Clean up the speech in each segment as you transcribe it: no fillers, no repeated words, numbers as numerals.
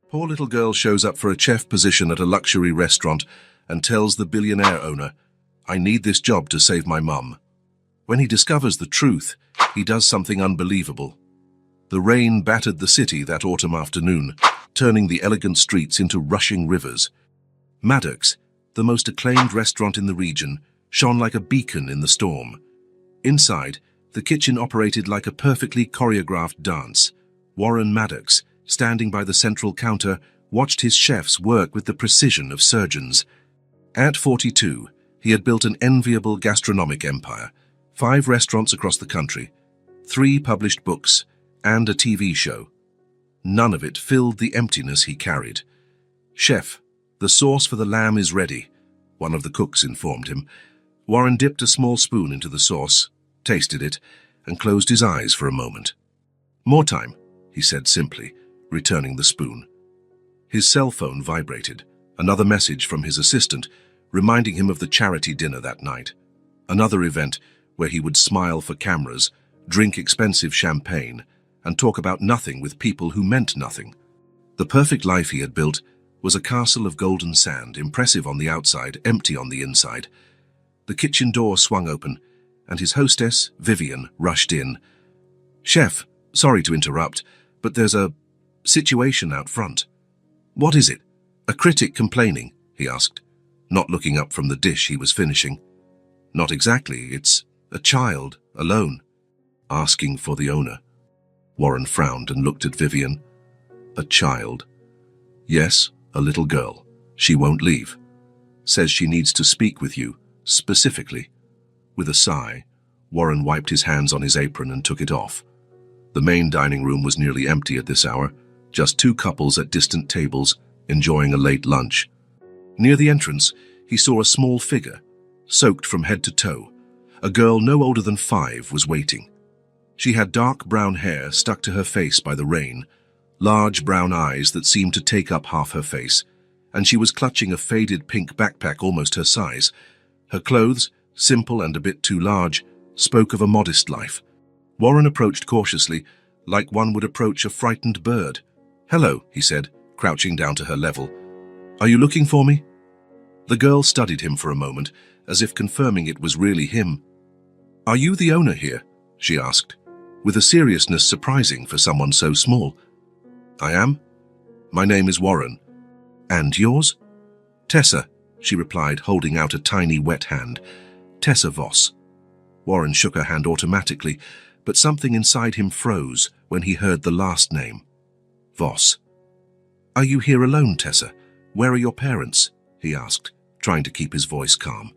Poor little girl shows up for a chef position at a luxury restaurant and tells the billionaire owner, "I need this job to save my mum." When he discovers the truth, he does something unbelievable. The rain battered the city that autumn afternoon, turning the elegant streets into rushing rivers. Maddox, the most acclaimed restaurant in the region, shone like a beacon in the storm. Inside, the kitchen operated like a perfectly choreographed dance. Warren Maddox, standing by the central counter, watched his chefs work with the precision of surgeons. At 42, he had built an enviable gastronomic empire, 5 restaurants across the country, 3 published books, and a TV show. None of it filled the emptiness he carried. "Chef, the sauce for the lamb is ready," one of the cooks informed him. Warren dipped a small spoon into the sauce, tasted it, and closed his eyes for a moment. "More time," he said simply, returning the spoon. His cell phone vibrated, another message from his assistant, reminding him of the charity dinner that night. Another event where he would smile for cameras, drink expensive champagne, and talk about nothing with people who meant nothing. The perfect life he had built was a castle of golden sand, impressive on the outside, empty on the inside. The kitchen door swung open, and his hostess, Vivian, rushed in. "Chef, sorry to interrupt, but there's a situation out front." "What is it? A critic complaining?" he asked, not looking up from the dish he was finishing. "Not exactly. It's a child, alone, asking for the owner." Warren frowned and looked at Vivian. "A child?" "Yes, a little girl. She won't leave. Says she needs to speak with you, specifically." With a sigh, Warren wiped his hands on his apron and took it off. The main dining room was nearly empty at this hour, just 2 couples at distant tables, enjoying a late lunch. Near the entrance, he saw a small figure, soaked from head to toe. A girl no older than 5 was waiting. She had dark brown hair stuck to her face by the rain, large brown eyes that seemed to take up half her face, and she was clutching a faded pink backpack almost her size. Her clothes, simple and a bit too large, spoke of a modest life. Warren approached cautiously, like one would approach a frightened bird. "Hello," he said, crouching down to her level. "Are you looking for me?" The girl studied him for a moment, as if confirming it was really him. "Are you the owner here?" she asked, with a seriousness surprising for someone so small. "I am. My name is Warren." "And yours?" "Tessa," she replied, holding out a tiny wet hand. "Tessa Voss." Warren shook her hand automatically, but something inside him froze when he heard the last name. Voss. "Are you here alone, Tessa? Where are your parents?" he asked, trying to keep his voice calm.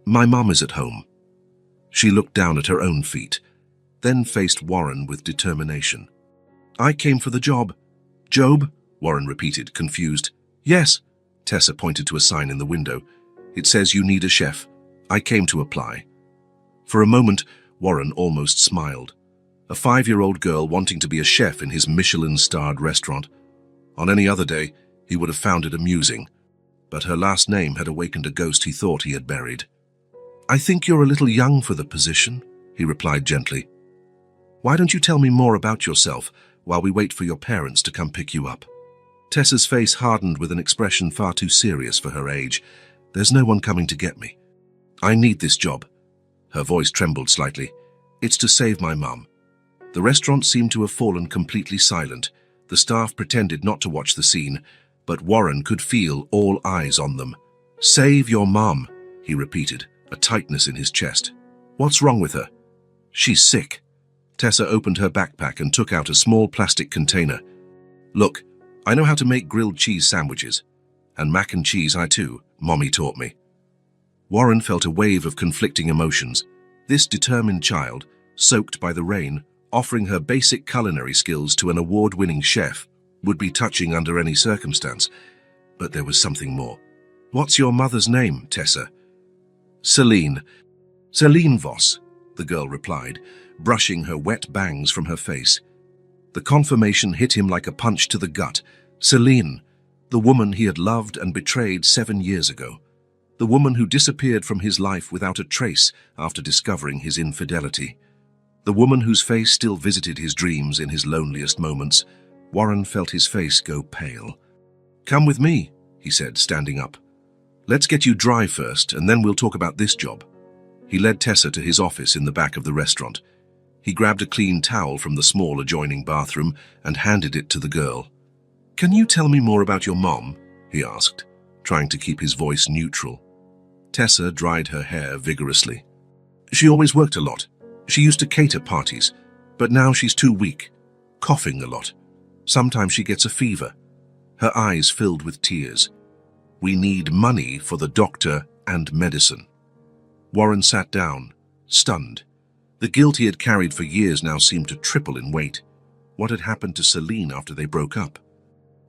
"My mum is at home." She looked down at her own feet, then faced Warren with determination. "I came for the job." "Job?" Warren repeated, confused. "Yes." Tessa pointed to a sign in the window. "It says you need a chef. I came to apply." For a moment, Warren almost smiled. A 5-year-old girl wanting to be a chef in his Michelin-starred restaurant. On any other day, he would have found it amusing, but her last name had awakened a ghost he thought he had buried. "I think you're a little young for the position," he replied gently. "Why don't you tell me more about yourself while we wait for your parents to come pick you up?" Tessa's face hardened with an expression far too serious for her age. "There's no one coming to get me. I need this job." Her voice trembled slightly. "It's to save my mum." The restaurant seemed to have fallen completely silent. The staff pretended not to watch the scene, but Warren could feel all eyes on them. "Save your mum," he repeated, a tightness in his chest. "What's wrong with her?" "She's sick." Tessa opened her backpack and took out a small plastic container. "Look, I know how to make grilled cheese sandwiches. And mac and cheese I too, Mommy taught me." Warren felt a wave of conflicting emotions. This determined child, soaked by the rain, offering her basic culinary skills to an award-winning chef, would be touching under any circumstance. But there was something more. "What's your mother's name, Tessa?" "Celine." "Celine Voss," the girl replied, brushing her wet bangs from her face. The confirmation hit him like a punch to the gut. Celine, the woman he had loved and betrayed 7 years ago. The woman who disappeared from his life without a trace after discovering his infidelity. The woman whose face still visited his dreams in his loneliest moments. Warren felt his face go pale. "Come with me," he said, standing up. "Let's get you dry first, and then we'll talk about this job." He led Tessa to his office in the back of the restaurant. He grabbed a clean towel from the small adjoining bathroom and handed it to the girl. "Can you tell me more about your mom?" he asked, trying to keep his voice neutral. Tessa dried her hair vigorously. "She always worked a lot. She used to cater parties, but now she's too weak, coughing a lot. Sometimes she gets a fever." Her eyes filled with tears. "We need money for the doctor and medicine." Warren sat down, stunned. The guilt he had carried for years now seemed to triple in weight. What had happened to Celine after they broke up?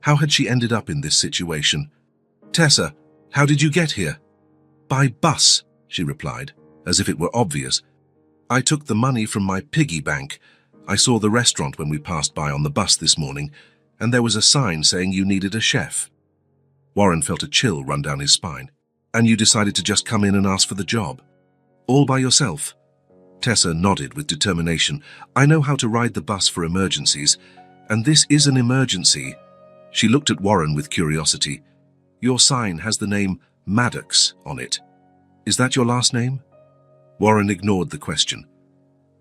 How had she ended up in this situation? "Tessa, how did you get here?" "By bus," she replied, as if it were obvious. "I took the money from my piggy bank. I saw the restaurant when we passed by on the bus this morning, and there was a sign saying you needed a chef." Warren felt a chill run down his spine. "And you decided to just come in and ask for the job? All by yourself?" Tessa nodded with determination. "I know how to ride the bus for emergencies, and this is an emergency." She looked at Warren with curiosity. "Your sign has the name Maddox on it. Is that your last name?" Warren ignored the question.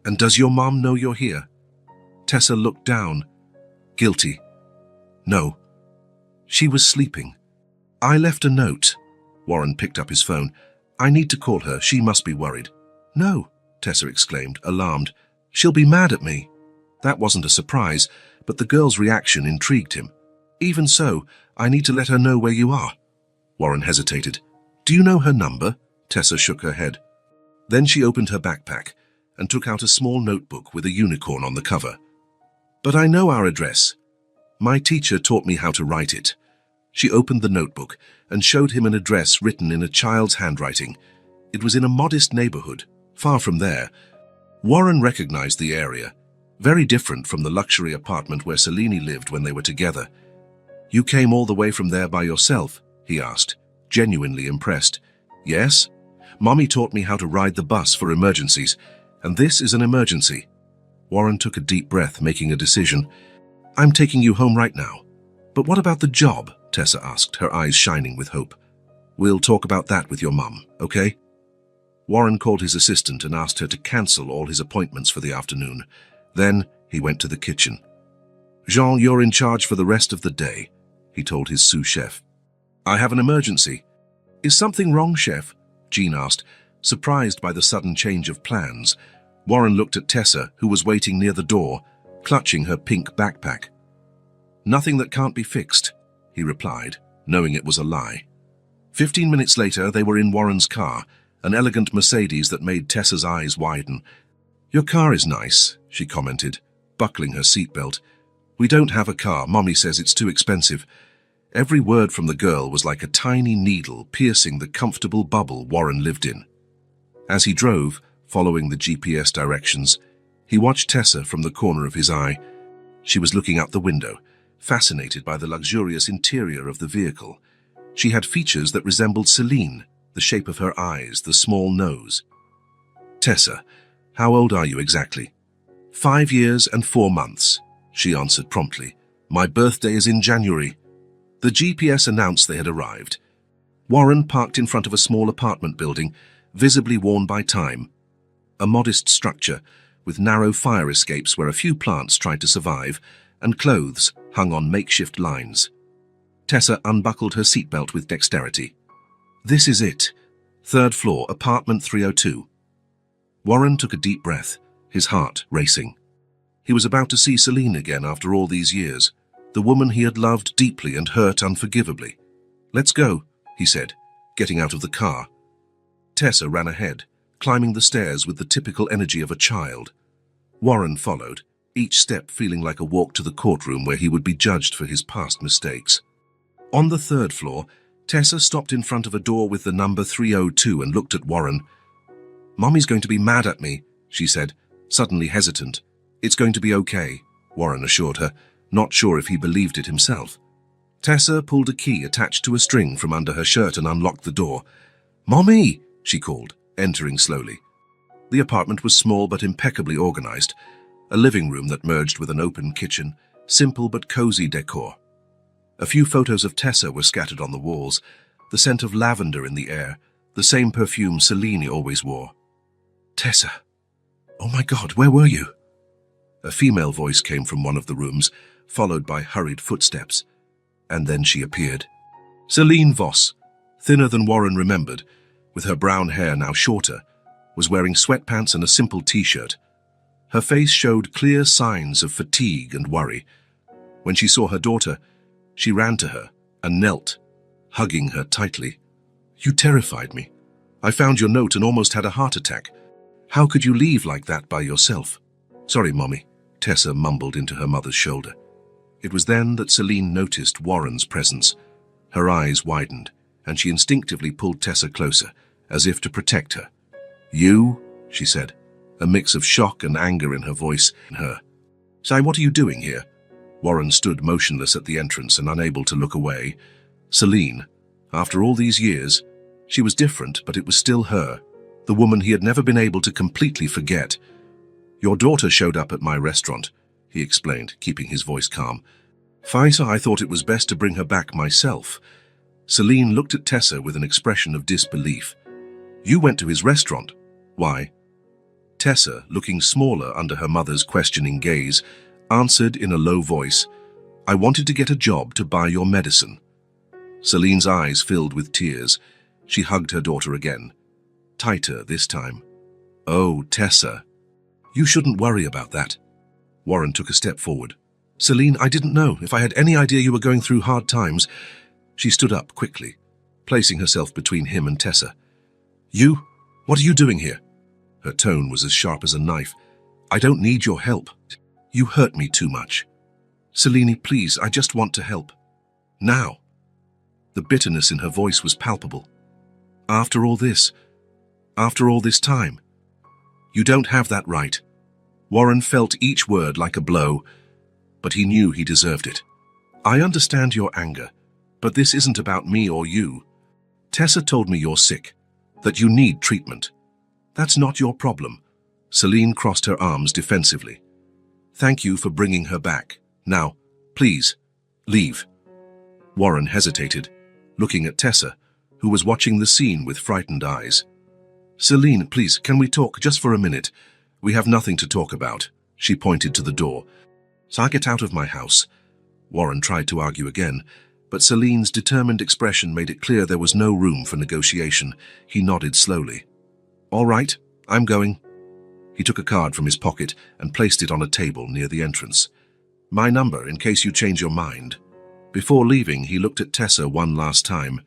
"And does your mom know you're here?" Tessa looked down. Guilty. "No. She was sleeping. I left a note." Warren picked up his phone. "I need to call her. She must be worried." "No," Tessa exclaimed, alarmed. "She'll be mad at me." That wasn't a surprise, but the girl's reaction intrigued him. "Even so, I need to let her know where you are." Warren hesitated. "Do you know her number?" Tessa shook her head. Then she opened her backpack and took out a small notebook with a unicorn on the cover. "But I know our address. My teacher taught me how to write it." She opened the notebook and showed him an address written in a child's handwriting. It was in a modest neighborhood, far from there. Warren recognized the area, very different from the luxury apartment where Celine lived when they were together. "You came all the way from there by yourself?" he asked, genuinely impressed. "Yes. Mommy taught me how to ride the bus for emergencies, and this is an emergency." Warren took a deep breath, making a decision. "I'm taking you home right now." "But what about the job?" Tessa asked, her eyes shining with hope. "We'll talk about that with your mum, okay?" Warren called his assistant and asked her to cancel all his appointments for the afternoon. Then he went to the kitchen. "Jean, you're in charge for the rest of the day," he told his sous chef. "I have an emergency." "Is something wrong, chef?" Jean asked, surprised by the sudden change of plans. Warren looked at Tessa, who was waiting near the door, clutching her pink backpack. "Nothing that can't be fixed," he replied, knowing it was a lie. 15 minutes later, they were in Warren's car, an elegant Mercedes that made Tessa's eyes widen. "Your car is nice," she commented, buckling her seatbelt. "We don't have a car. Mommy says it's too expensive." Every word from the girl was like a tiny needle piercing the comfortable bubble Warren lived in. As he drove, following the GPS directions, he watched Tessa from the corner of his eye. She was looking out the window, fascinated by the luxurious interior of the vehicle. She had features that resembled Celine, the shape of her eyes, the small nose. "Tessa, how old are you exactly?" 5 years and 4 months, she answered promptly. "My birthday is in January." The GPS announced they had arrived. Warren parked in front of a small apartment building, visibly worn by time. A modest structure, with narrow fire escapes where a few plants tried to survive, and clothes hung on makeshift lines. Tessa unbuckled her seatbelt with dexterity. "This is it. 3rd floor, apartment 302. Warren took a deep breath, his heart racing. He was about to see Celine again after all these years, the woman he had loved deeply and hurt unforgivably. "Let's go," he said, getting out of the car. Tessa ran ahead, climbing the stairs with the typical energy of a child. Warren followed, each step feeling like a walk to the courtroom where he would be judged for his past mistakes. On the 3rd floor, Tessa stopped in front of a door with the number 302 and looked at Warren. "Mommy's going to be mad at me," she said, suddenly hesitant. "It's going to be okay," Warren assured her, not sure if he believed it himself. Tessa pulled a key attached to a string from under her shirt and unlocked the door. "Mommy!" she called, entering slowly. The apartment was small but impeccably organized, a living room that merged with an open kitchen, simple but cozy decor. A few photos of Tessa were scattered on the walls, the scent of lavender in the air, the same perfume Celine always wore. "Tessa! Oh my God, where were you?" A female voice came from one of the rooms, followed by hurried footsteps. And then she appeared. Celine Voss, thinner than Warren remembered, with her brown hair now shorter, was wearing sweatpants and a simple t-shirt. Her face showed clear signs of fatigue and worry. When she saw her daughter, she ran to her and knelt, hugging her tightly. "You terrified me. I found your note and almost had a heart attack. How could you leave like that by yourself?" "Sorry, Mommy," Tessa mumbled into her mother's shoulder. It was then that Celine noticed Warren's presence. Her eyes widened, and she instinctively pulled Tessa closer, as if to protect her. "You?" she said, a mix of shock and anger in her voice. "Say, what are you doing here?" Warren stood motionless at the entrance and unable to look away. Celine, after all these years, she was different, but it was still her, the woman he had never been able to completely forget. "Your daughter showed up at my restaurant," he explained, keeping his voice calm. "Faisa, I thought it was best to bring her back myself." Celine looked at Tessa with an expression of disbelief. "You went to his restaurant? Why?" Tessa, looking smaller under her mother's questioning gaze, answered in a low voice, "I wanted to get a job to buy your medicine." Celine's eyes filled with tears. She hugged her daughter again, tighter this time. "Oh, Tessa, you shouldn't worry about that." Warren took a step forward. "Celine, I didn't know. If I had any idea you were going through hard times..." She stood up quickly, placing herself between him and Tessa. "You? What are you doing here?" Her tone was as sharp as a knife. "I don't need your help. You hurt me too much. Celine, please, I just want to help. Now." The bitterness in her voice was palpable. After all this time, you don't have that right." Warren felt each word like a blow, but he knew he deserved it. "I understand your anger, but this isn't about me or you. Tessa told me you're sick, that you need treatment. That's not your problem." Celine crossed her arms defensively. "Thank you for bringing her back. Now, please, leave." Warren hesitated, looking at Tessa, who was watching the scene with frightened eyes. "Celine, please, can we talk just for a minute? We have nothing to talk about." She pointed to the door. "So get out of my house." Warren tried to argue again, but Celine's determined expression made it clear there was no room for negotiation. He nodded slowly. "All right, I'm going." He took a card from his pocket and placed it on a table near the entrance. "My number, in case you change your mind." Before leaving, he looked at Tessa one last time.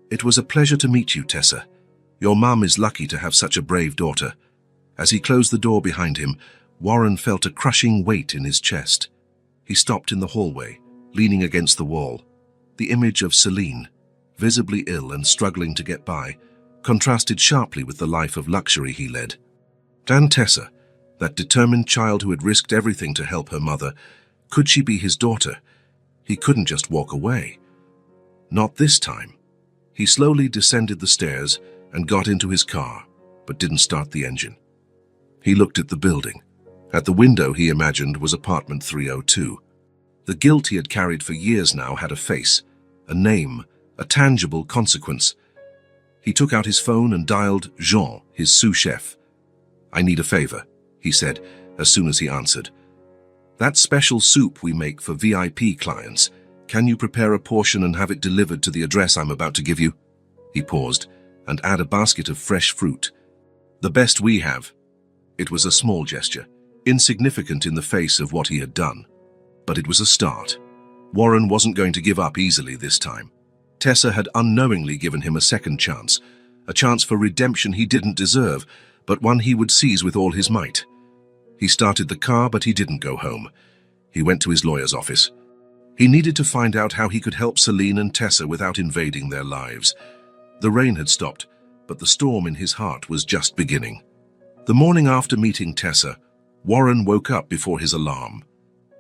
"It was a pleasure to meet you, Tessa. Your mum is lucky to have such a brave daughter." As he closed the door behind him, Warren felt a crushing weight in his chest. He stopped in the hallway, leaning against the wall. The image of Celine, visibly ill and struggling to get by, contrasted sharply with the life of luxury he led. And Tessa, that determined child who had risked everything to help her mother, could she be his daughter? He couldn't just walk away. Not this time. He slowly descended the stairs and got into his car, but didn't start the engine. He looked at the building. At the window he imagined was apartment 302. The guilt he had carried for years now had a face, a name, a tangible consequence. He took out his phone and dialed Jean, his sous chef. "I need a favor," he said as soon as he answered. "That special soup we make for VIP clients, can you prepare a portion and have it delivered to the address I'm about to give you?" He paused, "and add a basket of fresh fruit. The best we have." It was a small gesture, insignificant in the face of what he had done. But it was a start. Warren wasn't going to give up easily this time. Tessa had unknowingly given him a second chance, a chance for redemption he didn't deserve, but one he would seize with all his might. He started the car, but he didn't go home. He went to his lawyer's office. He needed to find out how he could help Celine and Tessa without invading their lives. The rain had stopped, but the storm in his heart was just beginning. The morning after meeting Tessa, Warren woke up before his alarm.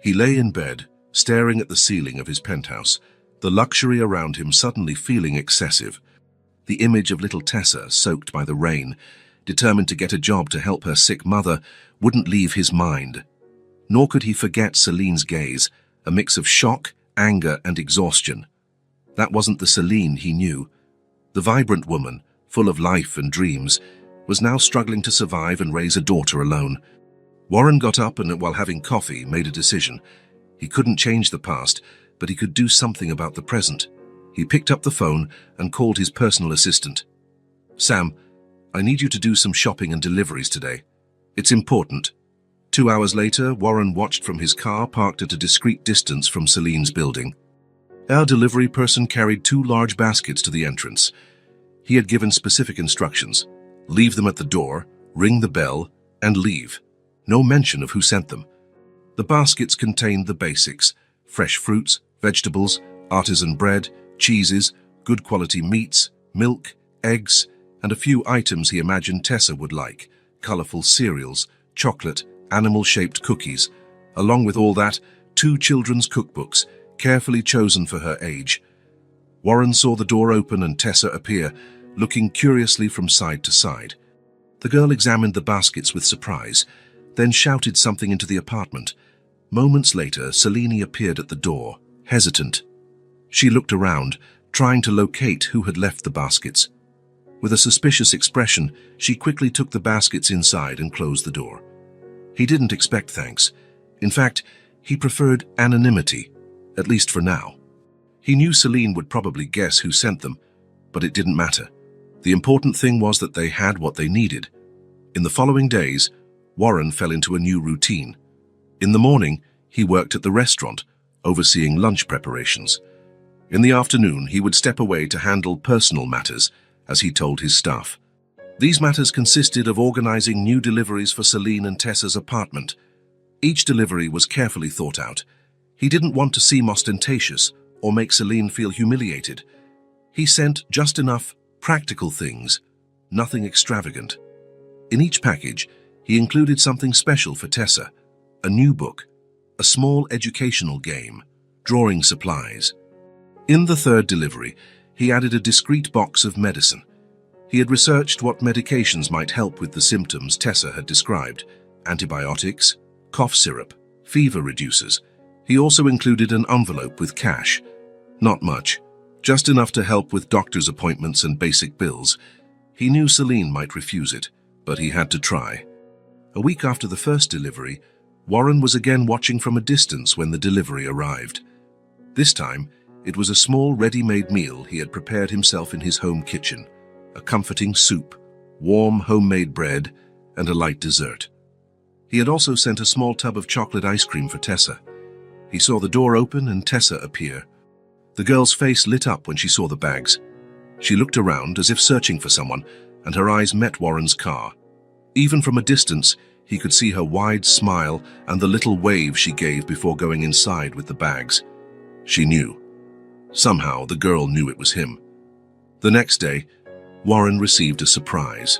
He lay in bed, staring at the ceiling of his penthouse, the luxury around him suddenly feeling excessive. The image of little Tessa, soaked by the rain, determined to get a job to help her sick mother, wouldn't leave his mind. Nor could he forget Celine's gaze, a mix of shock, anger, and exhaustion. That wasn't the Celine he knew. The vibrant woman, full of life and dreams, was now struggling to survive and raise a daughter alone. Warren got up and, while having coffee, made a decision. He couldn't change the past, but he could do something about the present. He picked up the phone and called his personal assistant. "Sam, I need you to do some shopping and deliveries today. It's important." 2 hours later, Warren watched from his car parked at a discreet distance from Celine's building. Our delivery person carried 2 large baskets to the entrance. He had given specific instructions: leave them at the door, ring the bell, and leave. No mention of who sent them. The baskets contained the basics: fresh fruits, vegetables, artisan bread, cheeses, good quality meats, milk, eggs, and a few items he imagined Tessa would like: colorful cereals, chocolate, animal-shaped cookies. Along with all that, 2 children's cookbooks, carefully chosen for her age. Warren saw the door open and Tessa appear, looking curiously from side to side. The girl examined the baskets with surprise, then shouted something into the apartment. Moments later, Celine appeared at the door, hesitant. She looked around, trying to locate who had left the baskets. With a suspicious expression, she quickly took the baskets inside and closed the door. He didn't expect thanks. In fact, he preferred anonymity, at least for now. He knew Celine would probably guess who sent them, but it didn't matter. The important thing was that they had what they needed. In the following days, Warren fell into a new routine. In the morning, he worked at the restaurant, overseeing lunch preparations. In the afternoon, he would step away to handle personal matters, as he told his staff. These matters consisted of organizing new deliveries for Celine and Tessa's apartment. Each delivery was carefully thought out. He didn't want to seem ostentatious or make Celine feel humiliated. He sent just enough practical things, nothing extravagant. In each package, he included something special for Tessa: a new book, a small educational game, drawing supplies. In the third delivery, he added a discreet box of medicine. He had researched what medications might help with the symptoms Tessa had described: antibiotics, cough syrup, fever reducers. He also included an envelope with cash. Not much, just enough to help with doctor's appointments and basic bills. He knew Celine might refuse it, but he had to try. A week after the first delivery, Warren was again watching from a distance when the delivery arrived. This time, it was a small ready-made meal he had prepared himself in his home kitchen: a comforting soup, warm homemade bread, and a light dessert. He had also sent a small tub of chocolate ice cream for Tessa. He saw the door open and Tessa appear. The girl's face lit up when she saw the bags. She looked around as if searching for someone, and her eyes met Warren's car. Even from a distance, he could see her wide smile and the little wave she gave before going inside with the bags. She knew. Somehow, the girl knew it was him. The next day, Warren received a surprise.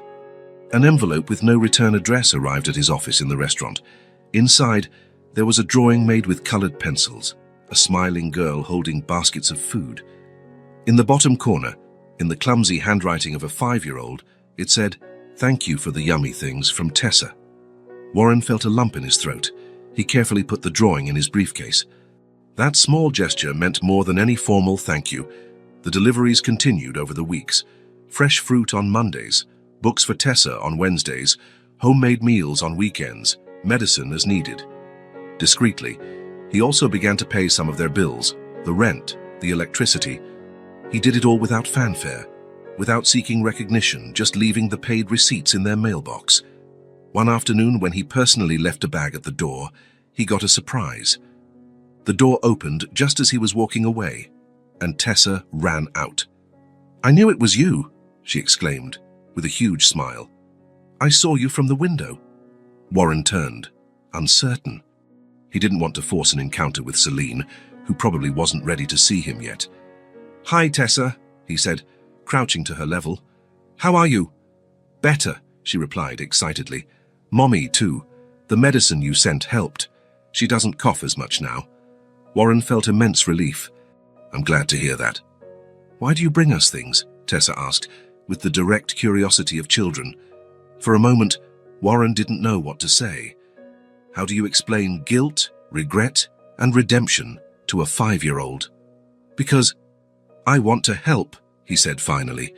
An envelope with no return address arrived at his office in the restaurant. Inside, there was a drawing made with colored pencils, a smiling girl holding baskets of food. In the bottom corner, in the clumsy handwriting of a 5-year-old, it said, "Thank you for the yummy things, from Tessa." Warren felt a lump in his throat. He carefully put the drawing in his briefcase. That small gesture meant more than any formal thank you. The deliveries continued over the weeks. Fresh fruit on Mondays, books for Tessa on Wednesdays, homemade meals on weekends, medicine as needed. Discreetly, he also began to pay some of their bills: the rent, the electricity. He did it all without fanfare, without seeking recognition, just leaving the paid receipts in their mailbox. One afternoon, when he personally left a bag at the door, he got a surprise. The door opened just as he was walking away, and Tessa ran out. "I knew it was you," she exclaimed, with a huge smile. "I saw you from the window." Warren turned, uncertain. He didn't want to force an encounter with Celine, who probably wasn't ready to see him yet. "Hi, Tessa," he said, crouching to her level. "How are you?" "Better," she replied excitedly. "Mommy, too. The medicine you sent helped. She doesn't cough as much now." Warren felt immense relief. "I'm glad to hear that." "Why do you bring us things?" Tessa asked, with the direct curiosity of children. For a moment, Warren didn't know what to say. How do you explain guilt, regret, and redemption to a 5-year-old. Because I want to help, he said finally.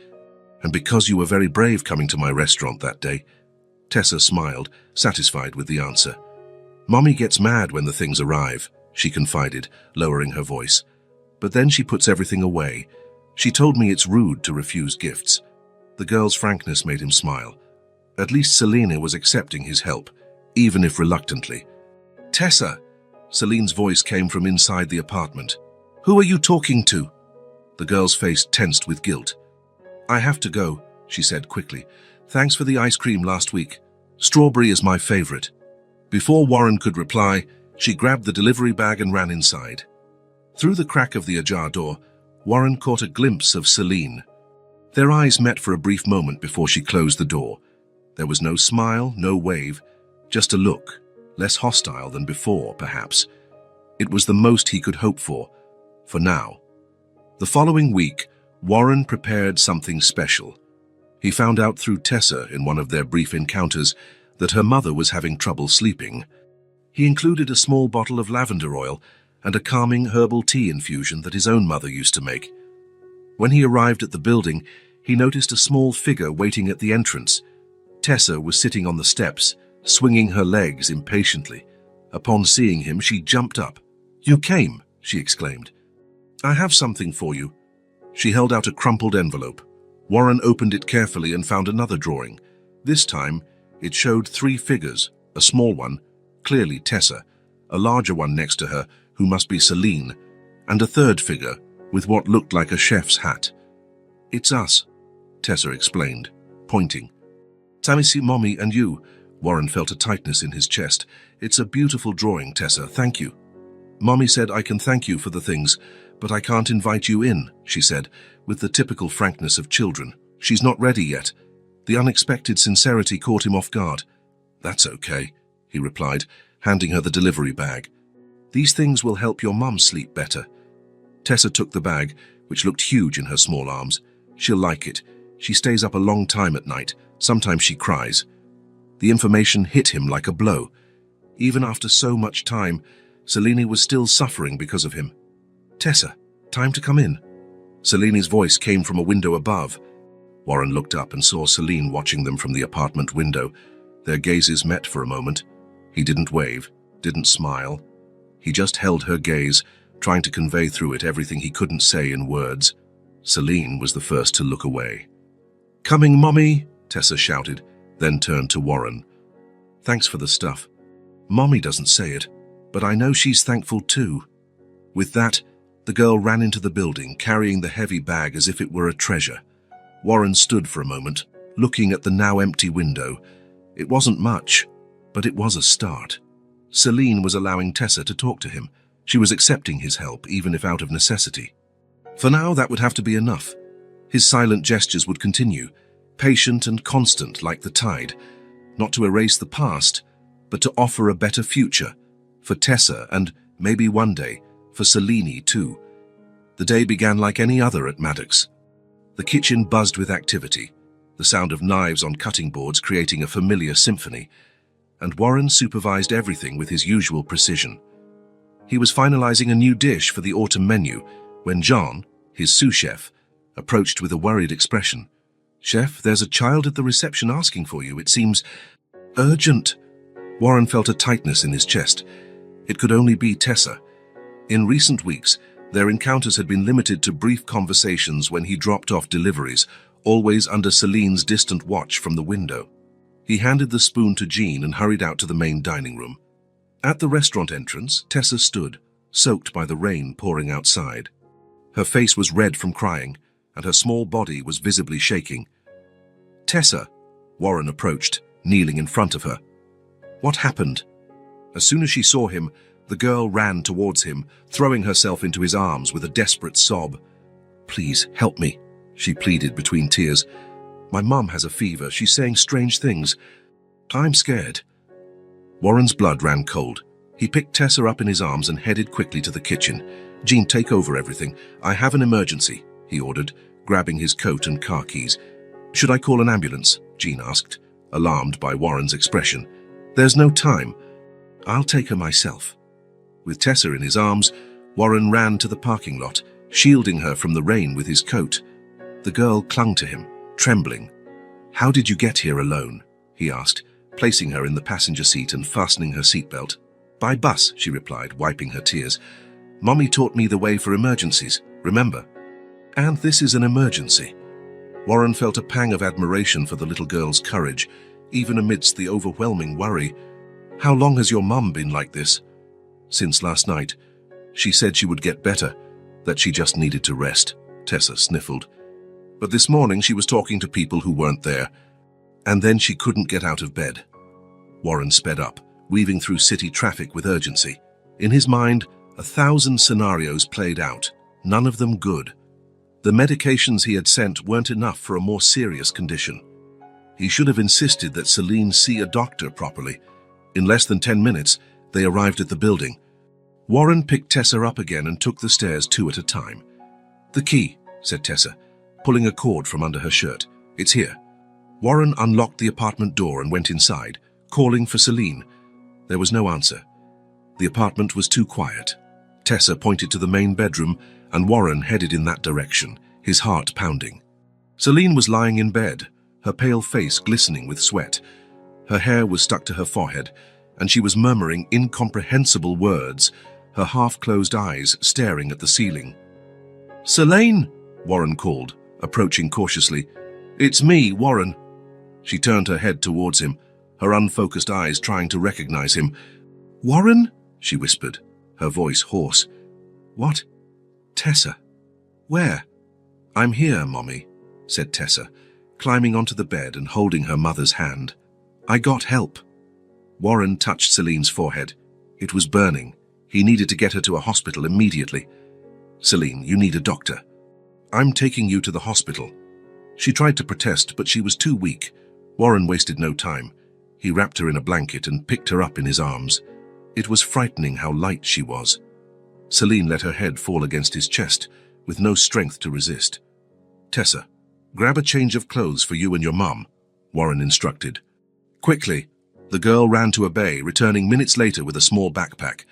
And because you were very brave coming to my restaurant that day. Tessa smiled, satisfied with the answer. Mommy gets mad when the things arrive, she confided, lowering her voice. But then she puts everything away. She told me it's rude to refuse gifts. The girl's frankness made him smile. At least Selena was accepting his help, even if reluctantly. Tessa! Celine's voice came from inside the apartment. Who are you talking to? The girl's face tensed with guilt. I have to go, she said quickly. Thanks for the ice cream last week. Strawberry is my favorite. Before Warren could reply, she grabbed the delivery bag and ran inside. Through the crack of the ajar door, Warren caught a glimpse of Celine. Their eyes met for a brief moment before she closed the door. There was no smile, no wave, just a look, less hostile than before, perhaps. It was the most he could hope for now. The following week, Warren prepared something special. He found out through Tessa in one of their brief encounters that her mother was having trouble sleeping. He included a small bottle of lavender oil and a calming herbal tea infusion that his own mother used to make. When he arrived at the building, he noticed a small figure waiting at the entrance. Tessa was sitting on the steps, swinging her legs impatiently. Upon seeing him, she jumped up. "You came," she exclaimed. "I have something for you." She held out a crumpled envelope. Warren opened it carefully and found another drawing. This time, it showed 3 figures, a small one, clearly Tessa, a larger one next to her, who must be Celine, and a third figure with what looked like a chef's hat. "It's us," Tessa explained, pointing. "Tamisi, Mommy, and you." Warren felt a tightness in his chest. "It's a beautiful drawing, Tessa, thank you." "Mommy said I can thank you for the things, but I can't invite you in," she said, with the typical frankness of children. "She's not ready yet." The unexpected sincerity caught him off guard. "That's okay," he replied, handing her the delivery bag. "These things will help your mum sleep better." Tessa took the bag, which looked huge in her small arms. "She'll like it. She stays up a long time at night. Sometimes she cries." The information hit him like a blow. Even after so much time, Selene was still suffering because of him. "Tessa, time to come in." Selene's voice came from a window above. Warren looked up and saw Selene watching them from the apartment window. Their gazes met for a moment. He didn't wave, didn't smile. He just held her gaze, trying to convey through it everything he couldn't say in words. Selene was the first to look away. "Coming, Mommy," Tessa shouted, then turned to Warren. "Thanks for the stuff. Mommy doesn't say it, but I know she's thankful too." With that, the girl ran into the building, carrying the heavy bag as if it were a treasure. Warren stood for a moment, looking at the now empty window. It wasn't much, but it was a start. Selene was allowing Tessa to talk to him. She was accepting his help, even if out of necessity. For now, that would have to be enough. His silent gestures would continue, patient and constant like the tide, not to erase the past, but to offer a better future, for Tessa and, maybe one day, for Selene too. The day began like any other at Maddox. The kitchen buzzed with activity, the sound of knives on cutting boards creating a familiar symphony, and Warren supervised everything with his usual precision. He was finalizing a new dish for the autumn menu when Jean, his sous chef, approached with a worried expression. "Chef, there's a child at the reception asking for you. It seems urgent." Warren felt a tightness in his chest. It could only be Tessa. In recent weeks, their encounters had been limited to brief conversations when he dropped off deliveries, always under Celine's distant watch from the window. He handed the spoon to Jean and hurried out to the main dining room. At the restaurant entrance, Tessa stood, soaked by the rain pouring outside. Her face was red from crying, and her small body was visibly shaking. "Tessa," Warren approached, kneeling in front of her. "What happened?" As soon as she saw him, the girl ran towards him, throwing herself into his arms with a desperate sob. "Please, help me," she pleaded between tears. "My mum has a fever. She's saying strange things. I'm scared." Warren's blood ran cold. He picked Tessa up in his arms and headed quickly to the kitchen. "Jean, take over everything. I have an emergency," he ordered, grabbing his coat and car keys. "Should I call an ambulance?" Jean asked, alarmed by Warren's expression. "There's no time. I'll take her myself." With Tessa in his arms, Warren ran to the parking lot, shielding her from the rain with his coat. The girl clung to him, trembling. "How did you get here alone?" he asked, placing her in the passenger seat and fastening her seatbelt. "By bus," she replied, wiping her tears. "Mommy taught me the way for emergencies, remember?" "And this is an emergency." Warren felt a pang of admiration for the little girl's courage, even amidst the overwhelming worry. "How long has your mum been like this?" "Since last night. She said she would get better, that she just needed to rest," Tessa sniffled. "But this morning she was talking to people who weren't there, and then she couldn't get out of bed." Warren sped up, weaving through city traffic with urgency. In his mind, 1,000 scenarios played out, none of them good. The medications he had sent weren't enough for a more serious condition. He should have insisted that Celine see a doctor properly. In less than 10 minutes, they arrived at the building. Warren picked Tessa up again and took the stairs 2 at a time. "The key," said Tessa, pulling a cord from under her shirt. "It's here." Warren unlocked the apartment door and went inside, calling for Celine. There was no answer. The apartment was too quiet. Tessa pointed to the main bedroom, and Warren headed in that direction, his heart pounding. Celine was lying in bed, her pale face glistening with sweat. Her hair was stuck to her forehead, and she was murmuring incomprehensible words, her half-closed eyes staring at the ceiling. "Celine!" Warren called, approaching cautiously. "It's me, Warren." She turned her head towards him, her unfocused eyes trying to recognize him. "Warren?" she whispered, her voice hoarse. "What? Tessa? Where?" "I'm here, Mommy," said Tessa, climbing onto the bed and holding her mother's hand. "I got help." Warren touched Celine's forehead. It was burning. He needed to get her to a hospital immediately. "Celine, you need a doctor." "I'm taking you to the hospital." She tried to protest, but she was too weak. Warren wasted no time. He wrapped her in a blanket and picked her up in his arms. It was frightening how light she was. Celine let her head fall against his chest, with no strength to resist. "Tessa, grab a change of clothes for you and your mum," Warren instructed. Quickly, the girl ran to obey, returning minutes later with a small backpack.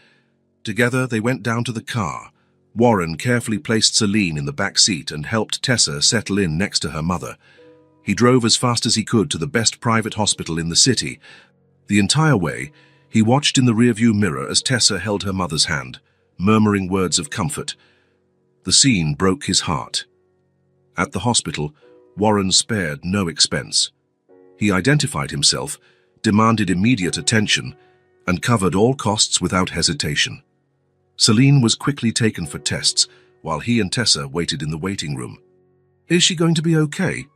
Together, they went down to the car. Warren carefully placed Celine in the back seat and helped Tessa settle in next to her mother. He drove as fast as he could to the best private hospital in the city. The entire way, he watched in the rearview mirror as Tessa held her mother's hand, murmuring words of comfort. The scene broke his heart. At the hospital, Warren spared no expense. He identified himself, demanded immediate attention, and covered all costs without hesitation. Celine was quickly taken for tests, while he and Tessa waited in the waiting room. "Is she going to be okay?"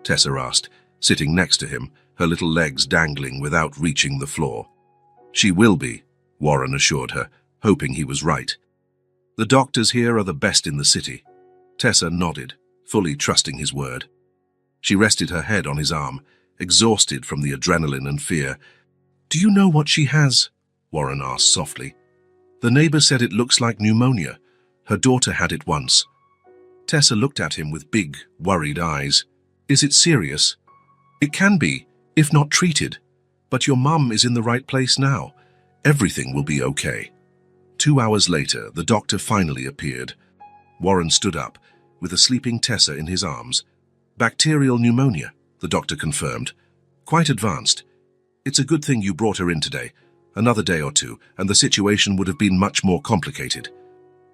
Tessa asked, sitting next to him, her little legs dangling without reaching the floor. "She will be," Warren assured her, hoping he was right. "The doctors here are the best in the city." Tessa nodded, fully trusting his word. She rested her head on his arm, exhausted from the adrenaline and fear. "Do you know what she has?" Warren asked softly. "The neighbor said it looks like pneumonia. Her daughter had it once." Tessa looked at him with big, worried eyes. "Is it serious?" "It can be, if not treated. But your mum is in the right place now. Everything will be okay." 2 hours later, the doctor finally appeared. Warren stood up, with a sleeping Tessa in his arms. "Bacterial pneumonia," the doctor confirmed. "Quite advanced. It's a good thing you brought her in today. Another day or two, and the situation would have been much more complicated."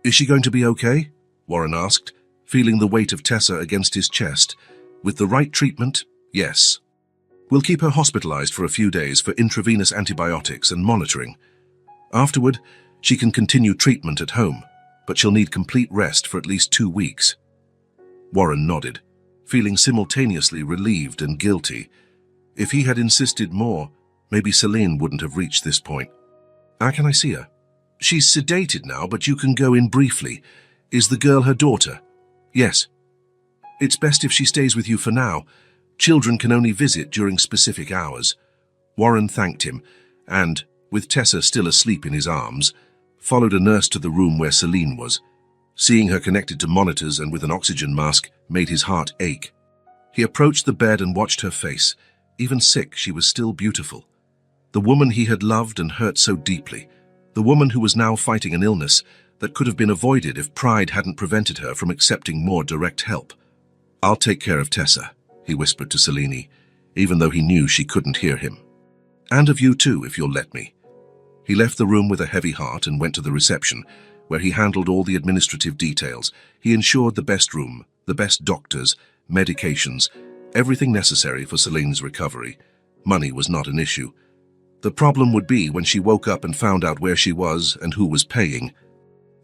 "Is she going to be okay?" Warren asked, feeling the weight of Tessa against his chest. "With the right treatment, yes. We'll keep her hospitalized for a few days for intravenous antibiotics and monitoring. Afterward, she can continue treatment at home, but she'll need complete rest for at least 2 weeks." Warren nodded, feeling simultaneously relieved and guilty. If he had insisted more, maybe Celine wouldn't have reached this point. "How can I see her?" "She's sedated now, but you can go in briefly. Is the girl her daughter?" "Yes." "It's best if she stays with you for now. Children can only visit during specific hours." Warren thanked him, and, with Tessa still asleep in his arms, followed a nurse to the room where Celine was. Seeing her connected to monitors and with an oxygen mask made his heart ache. He approached the bed and watched her face. Even sick, she was still beautiful. The woman he had loved and hurt so deeply, The woman who was now fighting an illness that could have been avoided if pride hadn't prevented her from accepting more direct help. "I'll take care of Tessa," he whispered to Selene, even though he knew she couldn't hear him. "And of you too, if you'll let me." He left the room with a heavy heart and went to the reception, where he handled all the administrative details. He ensured the best room, the best doctors, medications, everything necessary for Celine's recovery. Money was not an issue. The problem would be when she woke up and found out where she was and who was paying.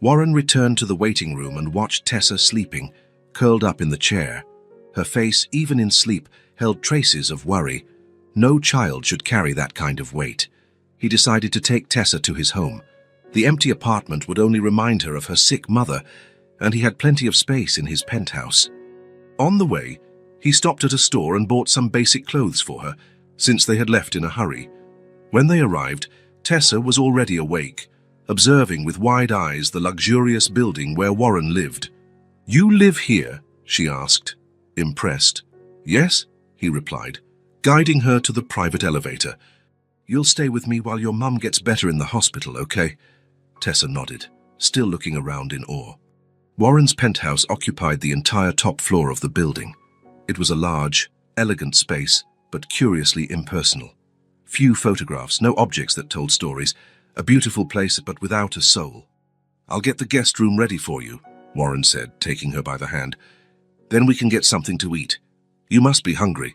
Warren returned to the waiting room and watched Tessa sleeping, curled up in the chair. Her face, even in sleep, held traces of worry. No child should carry that kind of weight. He decided to take Tessa to his home. The empty apartment would only remind her of her sick mother, and he had plenty of space in his penthouse. On the way, he stopped at a store and bought some basic clothes for her, since they had left in a hurry. When they arrived, Tessa was already awake, observing with wide eyes the luxurious building where Warren lived. "You live here?" she asked, impressed. "Yes," he replied, guiding her to the private elevator. "You'll stay with me while your mum gets better in the hospital, okay?" Tessa nodded, still looking around in awe. Warren's penthouse occupied the entire top floor of the building. It was a large, elegant space, but curiously impersonal. Few photographs, no objects that told stories. A beautiful place, but without a soul. "I'll get the guest room ready for you," Warren said, taking her by the hand. "Then we can get something to eat. You must be hungry."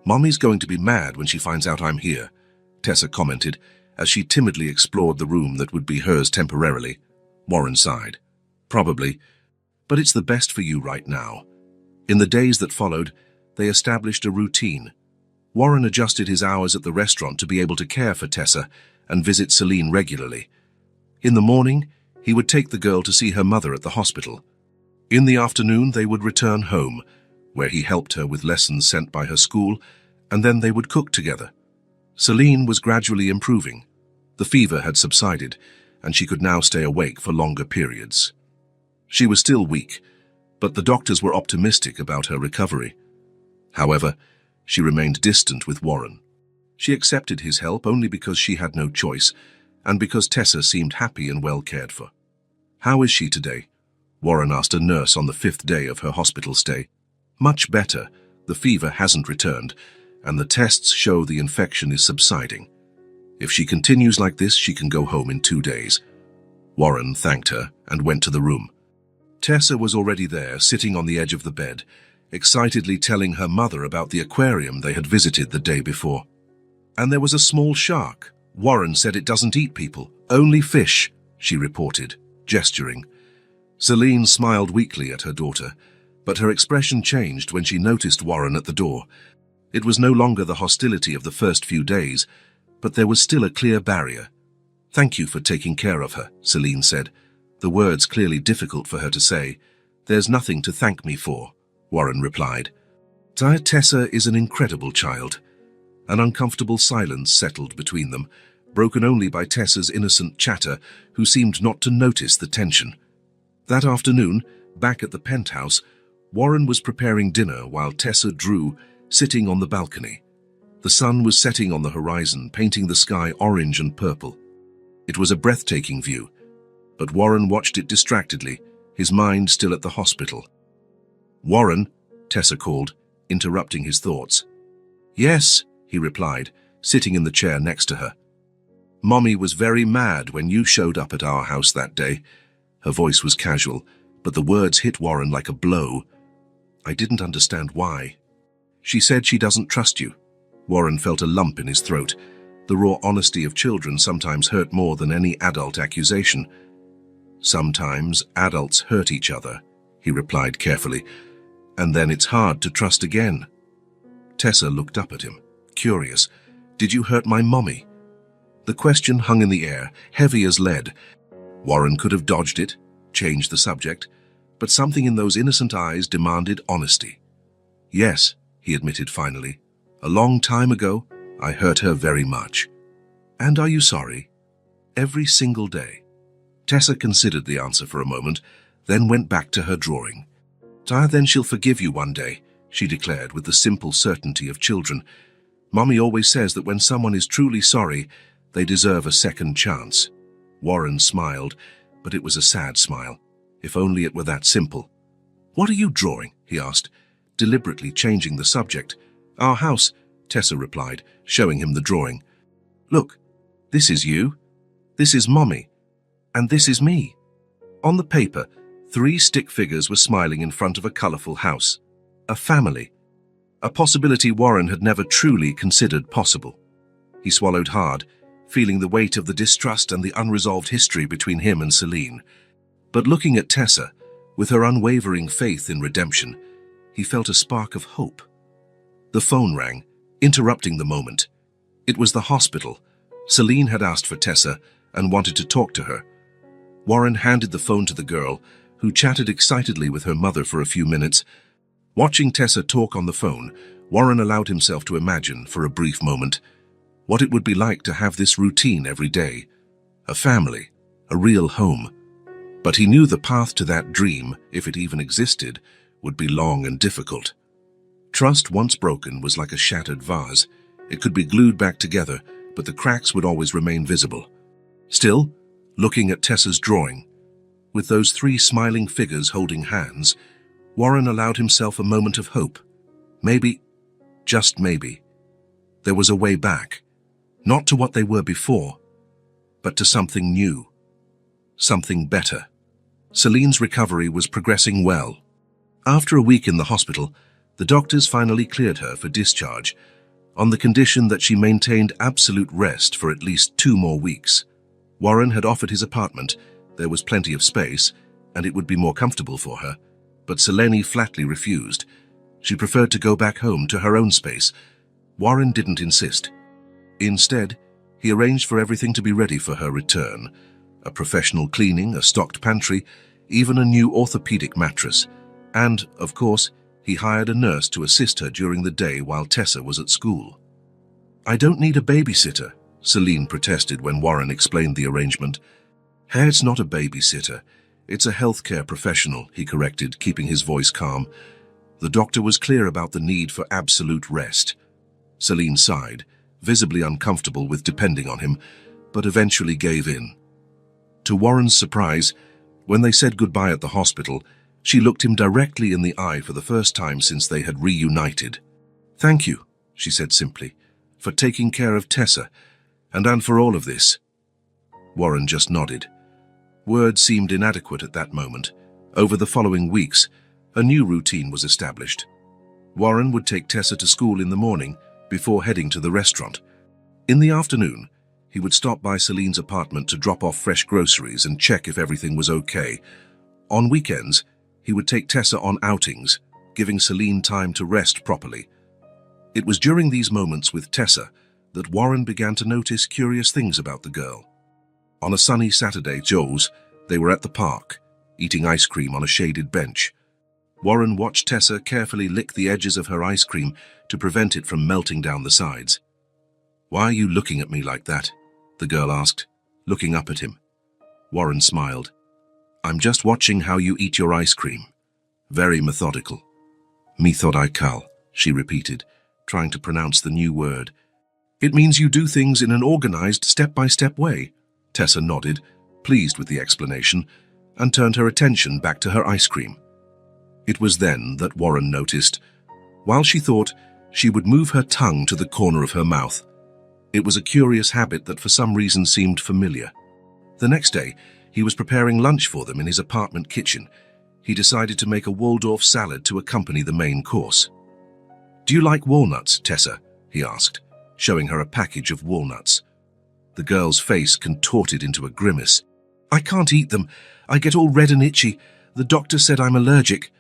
"Mommy's going to be mad when she finds out I'm here," Tessa commented, as she timidly explored the room that would be hers temporarily. Warren sighed. "Probably, but it's the best for you right now." In the days that followed, they established a routine. Warren adjusted his hours at the restaurant to be able to care for Tessa and visit Selene regularly. In the morning, he would take the girl to see her mother at the hospital. In the afternoon, they would return home, where he helped her with lessons sent by her school, and then they would cook together. Selene was gradually improving. The fever had subsided, and she could now stay awake for longer periods. She was still weak, but the doctors were optimistic about her recovery. However, she remained distant with Warren. She accepted his help only because she had no choice, and because Tessa seemed happy and well cared for. "How is she today?" Warren asked a nurse on the 5th day of her hospital stay. "Much better. The fever hasn't returned, and the tests show the infection is subsiding. If she continues like this, she can go home in 2 days." Warren thanked her and went to the room. Tessa was already there, sitting on the edge of the bed, excitedly telling her mother about the aquarium they had visited the day before. "And there was a small shark. Warren said it doesn't eat people, only fish," she reported, gesturing. Selene smiled weakly at her daughter, but her expression changed when she noticed Warren at the door. It was no longer the hostility of the first few days, but there was still a clear barrier. "Thank you for taking care of her," Selene said, the words clearly difficult for her to say. "There's nothing to thank me for," Warren replied. "Tessa is an incredible child." An uncomfortable silence settled between them, broken only by Tessa's innocent chatter, who seemed not to notice the tension. That afternoon, back at the penthouse, Warren was preparing dinner while Tessa drew, sitting on the balcony. The sun was setting on the horizon, painting the sky orange and purple. It was a breathtaking view, but Warren watched it distractedly, his mind still at the hospital. "Warren," Tessa called, interrupting his thoughts. "Yes," he replied, sitting in the chair next to her. "Mommy was very mad when you showed up at our house that day." Her voice was casual, but the words hit Warren like a blow. "I didn't understand why." "She said she doesn't trust you." Warren felt a lump in his throat. The raw honesty of children sometimes hurt more than any adult accusation. "Sometimes adults hurt each other," he replied carefully, "and then it's hard to trust again." Tessa looked up at him, curious. "Did you hurt my mommy?" The question hung in the air, heavy as lead. Warren could have dodged it, changed the subject, but something in those innocent eyes demanded honesty. "Yes," he admitted finally. "A long time ago, I hurt her very much." "And are you sorry?" "Every single day." Tessa considered the answer for a moment, then went back to her drawing. "Then she'll forgive you one day," she declared with the simple certainty of children. "Mommy always says that when someone is truly sorry, they deserve a second chance." Warren smiled, but it was a sad smile. If only it were that simple. "What are you drawing?" he asked, deliberately changing the subject. "Our house," Tessa replied, showing him the drawing. "Look, this is you, this is Mommy, and this is me." On the paper, 3 stick figures were smiling in front of a colorful house. A family. A possibility Warren had never truly considered possible. He swallowed hard, feeling the weight of the distrust and the unresolved history between him and Celine. But looking at Tessa, with her unwavering faith in redemption, he felt a spark of hope. The phone rang, interrupting the moment. It was the hospital. Celine had asked for Tessa and wanted to talk to her. Warren handed the phone to the girl, who chatted excitedly with her mother for a few minutes. Watching Tessa talk on the phone, Warren allowed himself to imagine, for a brief moment, what it would be like to have this routine every day. A family, a real home. But he knew the path to that dream, if it even existed, would be long and difficult. Trust once broken was like a shattered vase. It could be glued back together, but the cracks would always remain visible. Still, looking at Tessa's drawing, with those 3 smiling figures holding hands, Warren allowed himself a moment of hope. Maybe, just maybe, there was a way back, not to what they were before, but to something new, something better. Celine's recovery was progressing well. After a week in the hospital, the doctors finally cleared her for discharge, on the condition that she maintained absolute rest for at least 2 more weeks. Warren had offered his apartment. There was plenty of space, and it would be more comfortable for her. But Selene flatly refused. She preferred to go back home to her own space. Warren didn't insist. Instead, he arranged for everything to be ready for her return. A professional cleaning, a stocked pantry, even a new orthopedic mattress. And, of course, he hired a nurse to assist her during the day while Tessa was at school. "I don't need a babysitter," Celine protested when Warren explained the arrangement. "Hey, it's not a babysitter. It's a healthcare professional," he corrected, keeping his voice calm. The doctor was clear about the need for absolute rest. Celine sighed, visibly uncomfortable with depending on him, but eventually gave in. To Warren's surprise, when they said goodbye at the hospital, she looked him directly in the eye for the first time since they had reunited. "Thank you," she said simply, "for taking care of Tessa, and for all of this." Warren just nodded. Words seemed inadequate at that moment. Over the following weeks, a new routine was established. Warren would take Tessa to school in the morning before heading to the restaurant. In the afternoon, he would stop by Celine's apartment to drop off fresh groceries and check if everything was okay. On weekends, he would take Tessa on outings, giving Celine time to rest properly. It was during these moments with Tessa that Warren began to notice curious things about the girl. On a sunny Saturday, they were at the park, eating ice cream on a shaded bench. Warren watched Tessa carefully lick the edges of her ice cream to prevent it from melting down the sides. "Why are you looking at me like that?" the girl asked, looking up at him. Warren smiled. "I'm just watching how you eat your ice cream. Very methodical." "Methodical," she repeated, trying to pronounce the new word. "It means you do things in an organized, step-by-step way." Tessa nodded, pleased with the explanation, and turned her attention back to her ice cream. It was then that Warren noticed, while she thought, she would move her tongue to the corner of her mouth. It was a curious habit that for some reason seemed familiar. The next day, he was preparing lunch for them in his apartment kitchen. He decided to make a Waldorf salad to accompany the main course. "Do you like walnuts, Tessa?" he asked, showing her a package of walnuts. The girl's face contorted into a grimace. "I can't eat them. I get all red and itchy. The doctor said I'm allergic."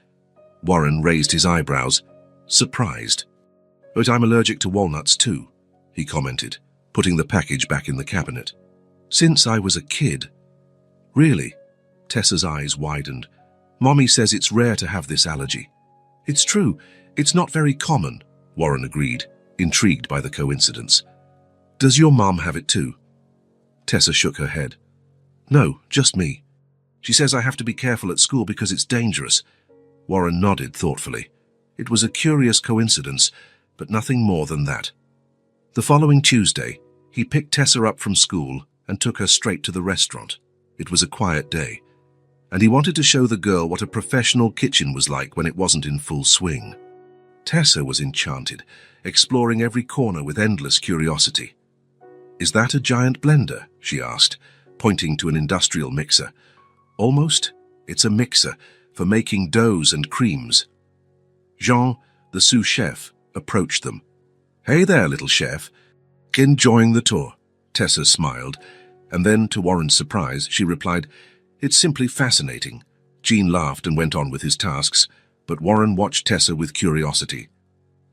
Warren raised his eyebrows, surprised. "But I'm allergic to walnuts too," he commented, putting the package back in the cabinet. "Since I was a kid." "Really?" Tessa's eyes widened. "Mommy says it's rare to have this allergy." "It's true. It's not very common," Warren agreed, intrigued by the coincidence. "Does your mom have it too?" Tessa shook her head. "No, just me. She says I have to be careful at school because it's dangerous." Warren nodded thoughtfully. It was a curious coincidence, but nothing more than that. The following Tuesday, he picked Tessa up from school and took her straight to the restaurant. It was a quiet day, and he wanted to show the girl what a professional kitchen was like when it wasn't in full swing. Tessa was enchanted, exploring every corner with endless curiosity. "Is that a giant blender?" she asked, pointing to an industrial mixer. "Almost. It's a mixer for making doughs and creams." Jean, the sous chef, approached them. "Hey there, little chef. Enjoying the tour?" Tessa smiled, and then, to Warren's surprise, she replied, "It's simply fascinating." Jean laughed and went on with his tasks, but Warren watched Tessa with curiosity.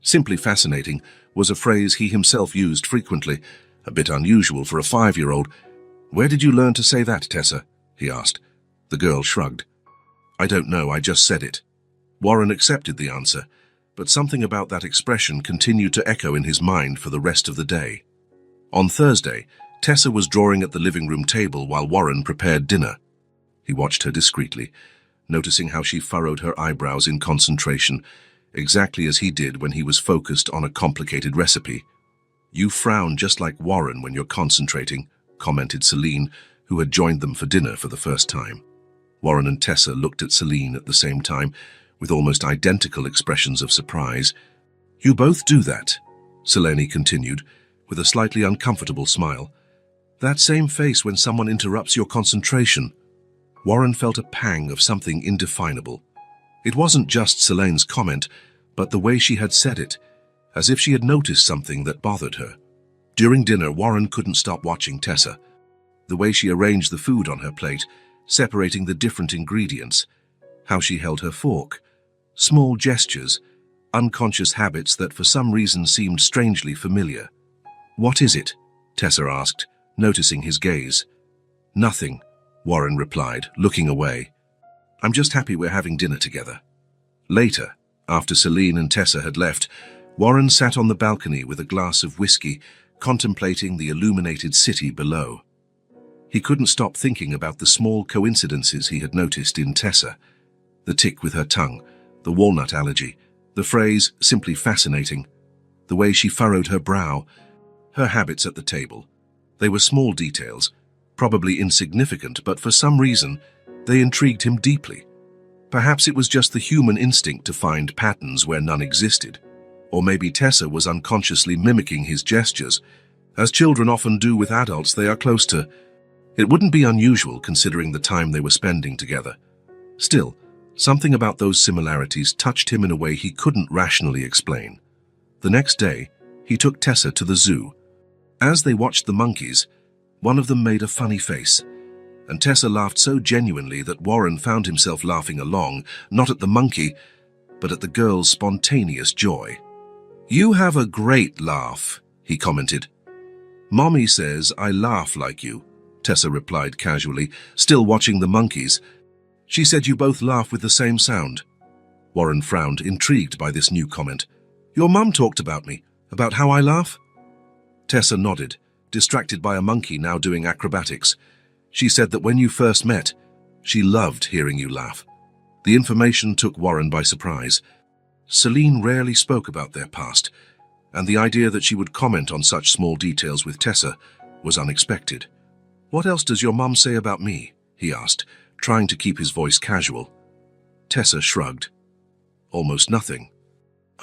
Simply fascinating was a phrase he himself used frequently, a bit unusual for a 5-year-old. "Where did you learn to say that, Tessa?" he asked. The girl shrugged. "I don't know, I just said it." Warren accepted the answer, but something about that expression continued to echo in his mind for the rest of the day. On Thursday, Tessa was drawing at the living room table while Warren prepared dinner. He watched her discreetly, noticing how she furrowed her eyebrows in concentration, exactly as he did when he was focused on a complicated recipe. "You frown just like Warren when you're concentrating," commented Celine, who had joined them for dinner for the first time. Warren and Tessa looked at Celine at the same time, with almost identical expressions of surprise. "You both do that," Selene continued, with a slightly uncomfortable smile. "That same face when someone interrupts your concentration." Warren felt a pang of something indefinable. It wasn't just Selene's comment, but the way she had said it, as if she had noticed something that bothered her. During dinner, Warren couldn't stop watching Tessa. The way she arranged the food on her plate, separating the different ingredients, how she held her fork, small gestures, unconscious habits that for some reason seemed strangely familiar. "What is it?" Tessa asked, noticing his gaze. "Nothing," Warren replied, looking away. "I'm just happy we're having dinner together." Later, after Celine and Tessa had left, Warren sat on the balcony with a glass of whiskey, contemplating the illuminated city below. He couldn't stop thinking about the small coincidences he had noticed in Tessa. The tick with her tongue, the walnut allergy, the phrase "simply fascinating," the way she furrowed her brow, her habits at the table. They were small details, probably insignificant, but for some reason, they intrigued him deeply. Perhaps it was just the human instinct to find patterns where none existed. Or maybe Tessa was unconsciously mimicking his gestures. As children often do with adults they are close to. It wouldn't be unusual considering the time they were spending together. Still, something about those similarities touched him in a way he couldn't rationally explain. The next day, he took Tessa to the zoo. As they watched the monkeys, one of them made a funny face, and Tessa laughed so genuinely that Warren found himself laughing along, not at the monkey, but at the girl's spontaneous joy. "You have a great laugh," he commented. "Mommy says I laugh like you," Tessa replied casually, still watching the monkeys. "She said you both laugh with the same sound." Warren frowned, intrigued by this new comment. "Your mum talked about me, about how I laugh?" Tessa nodded, distracted by a monkey now doing acrobatics. "She said that when you first met, she loved hearing you laugh." The information took Warren by surprise. Celine rarely spoke about their past, and the idea that she would comment on such small details with Tessa was unexpected. "What else does your mum say about me?" he asked, trying to keep his voice casual. Tessa shrugged. "Almost nothing.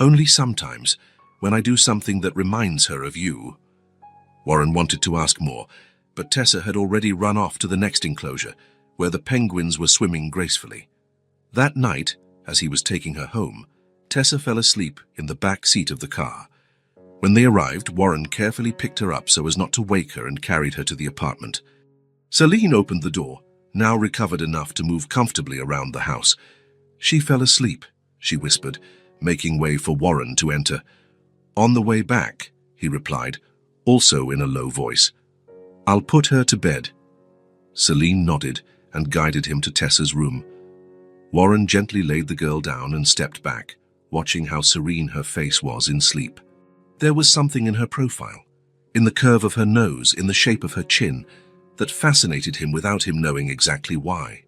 Only sometimes, when I do something that reminds her of you." Warren wanted to ask more, but Tessa had already run off to the next enclosure, where the penguins were swimming gracefully. That night, as he was taking her home, Tessa fell asleep in the back seat of the car. When they arrived, Warren carefully picked her up so as not to wake her and carried her to the apartment. Celine opened the door, now recovered enough to move comfortably around the house. "She fell asleep," she whispered, making way for Warren to enter. "On the way back," he replied, also in a low voice. "I'll put her to bed." Celine nodded and guided him to Tessa's room. Warren gently laid the girl down and stepped back, watching how serene her face was in sleep. There was something in her profile, in the curve of her nose, in the shape of her chin, that fascinated him without him knowing exactly why.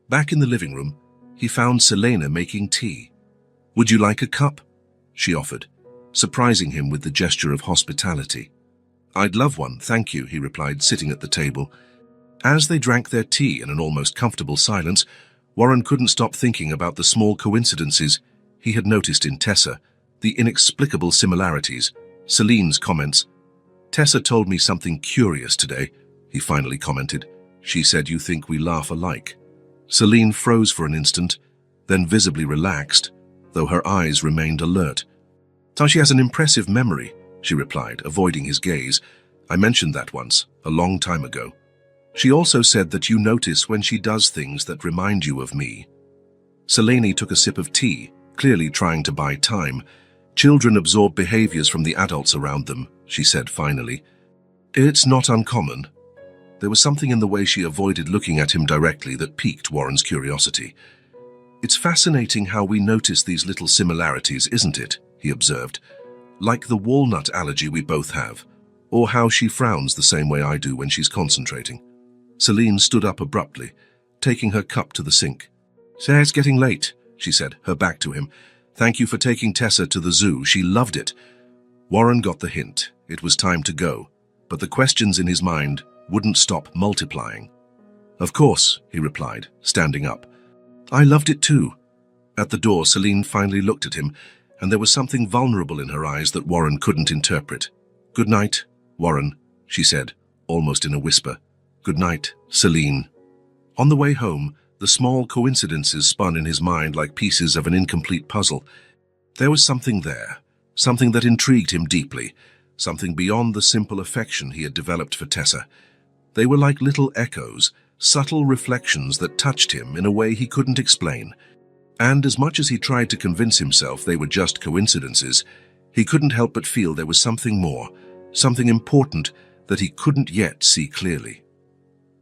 Back in the living room, he found Selena making tea. "Would you like a cup?" she offered, surprising him with the gesture of hospitality. "I'd love one, thank you," he replied, sitting at the table. As they drank their tea in an almost comfortable silence, Warren couldn't stop thinking about the small coincidences he had noticed in Tessa, the inexplicable similarities, Celine's comments. "Tessa told me something curious today," he finally commented. "She said you think we laugh alike." Celine froze for an instant, then visibly relaxed, though her eyes remained alert. "She has an impressive memory," she replied, avoiding his gaze. "I mentioned that once, a long time ago. She also said that you notice when she does things that remind you of me." Selene took a sip of tea, clearly trying to buy time. "Children absorb behaviors from the adults around them," she said finally. "It's not uncommon." There was something in the way she avoided looking at him directly that piqued Warren's curiosity. "It's fascinating how we notice these little similarities, isn't it?" he observed. "Like the walnut allergy we both have, or how she frowns the same way I do when she's concentrating." Celine stood up abruptly, taking her cup to the sink. "Say, it's getting late," she said, her back to him. "Thank you for taking Tessa to the zoo. She loved it." Warren got the hint. It was time to go, but the questions in his mind wouldn't stop multiplying. "Of course," he replied, standing up. "I loved it too." At the door, Celine finally looked at him, and there was something vulnerable in her eyes that Warren couldn't interpret. "Good night, Warren," she said, almost in a whisper. "Good night, Celine." On the way home, the small coincidences spun in his mind like pieces of an incomplete puzzle. There was something there, something that intrigued him deeply, something beyond the simple affection he had developed for Tessa. They were like little echoes, subtle reflections that touched him in a way he couldn't explain. And as much as he tried to convince himself they were just coincidences, he couldn't help but feel there was something more, something important that he couldn't yet see clearly.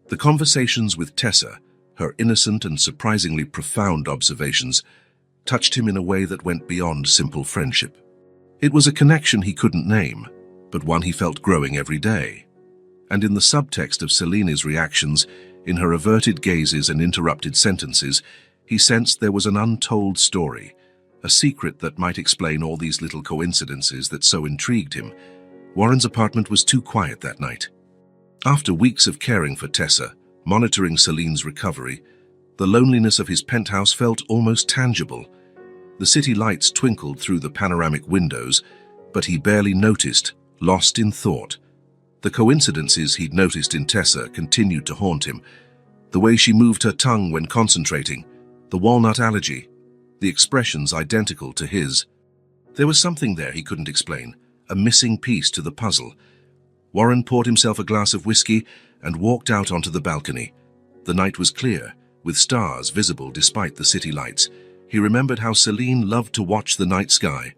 The conversations with Tessa, her innocent and surprisingly profound observations, touched him in a way that went beyond simple friendship. It was a connection he couldn't name, but one he felt growing every day. And in the subtext of Celine's reactions, in her averted gazes and interrupted sentences, he sensed there was an untold story, a secret that might explain all these little coincidences that so intrigued him. Warren's apartment was too quiet that night. After weeks of caring for Tessa, monitoring Celine's recovery, the loneliness of his penthouse felt almost tangible. The city lights twinkled through the panoramic windows, but he barely noticed, lost in thought. The coincidences he'd noticed in Tessa continued to haunt him. The way she moved her tongue when concentrating, the walnut allergy, the expressions identical to his. There was something there he couldn't explain, a missing piece to the puzzle. Warren poured himself a glass of whiskey and walked out onto the balcony. The night was clear, with stars visible despite the city lights. He remembered how Celine loved to watch the night sky.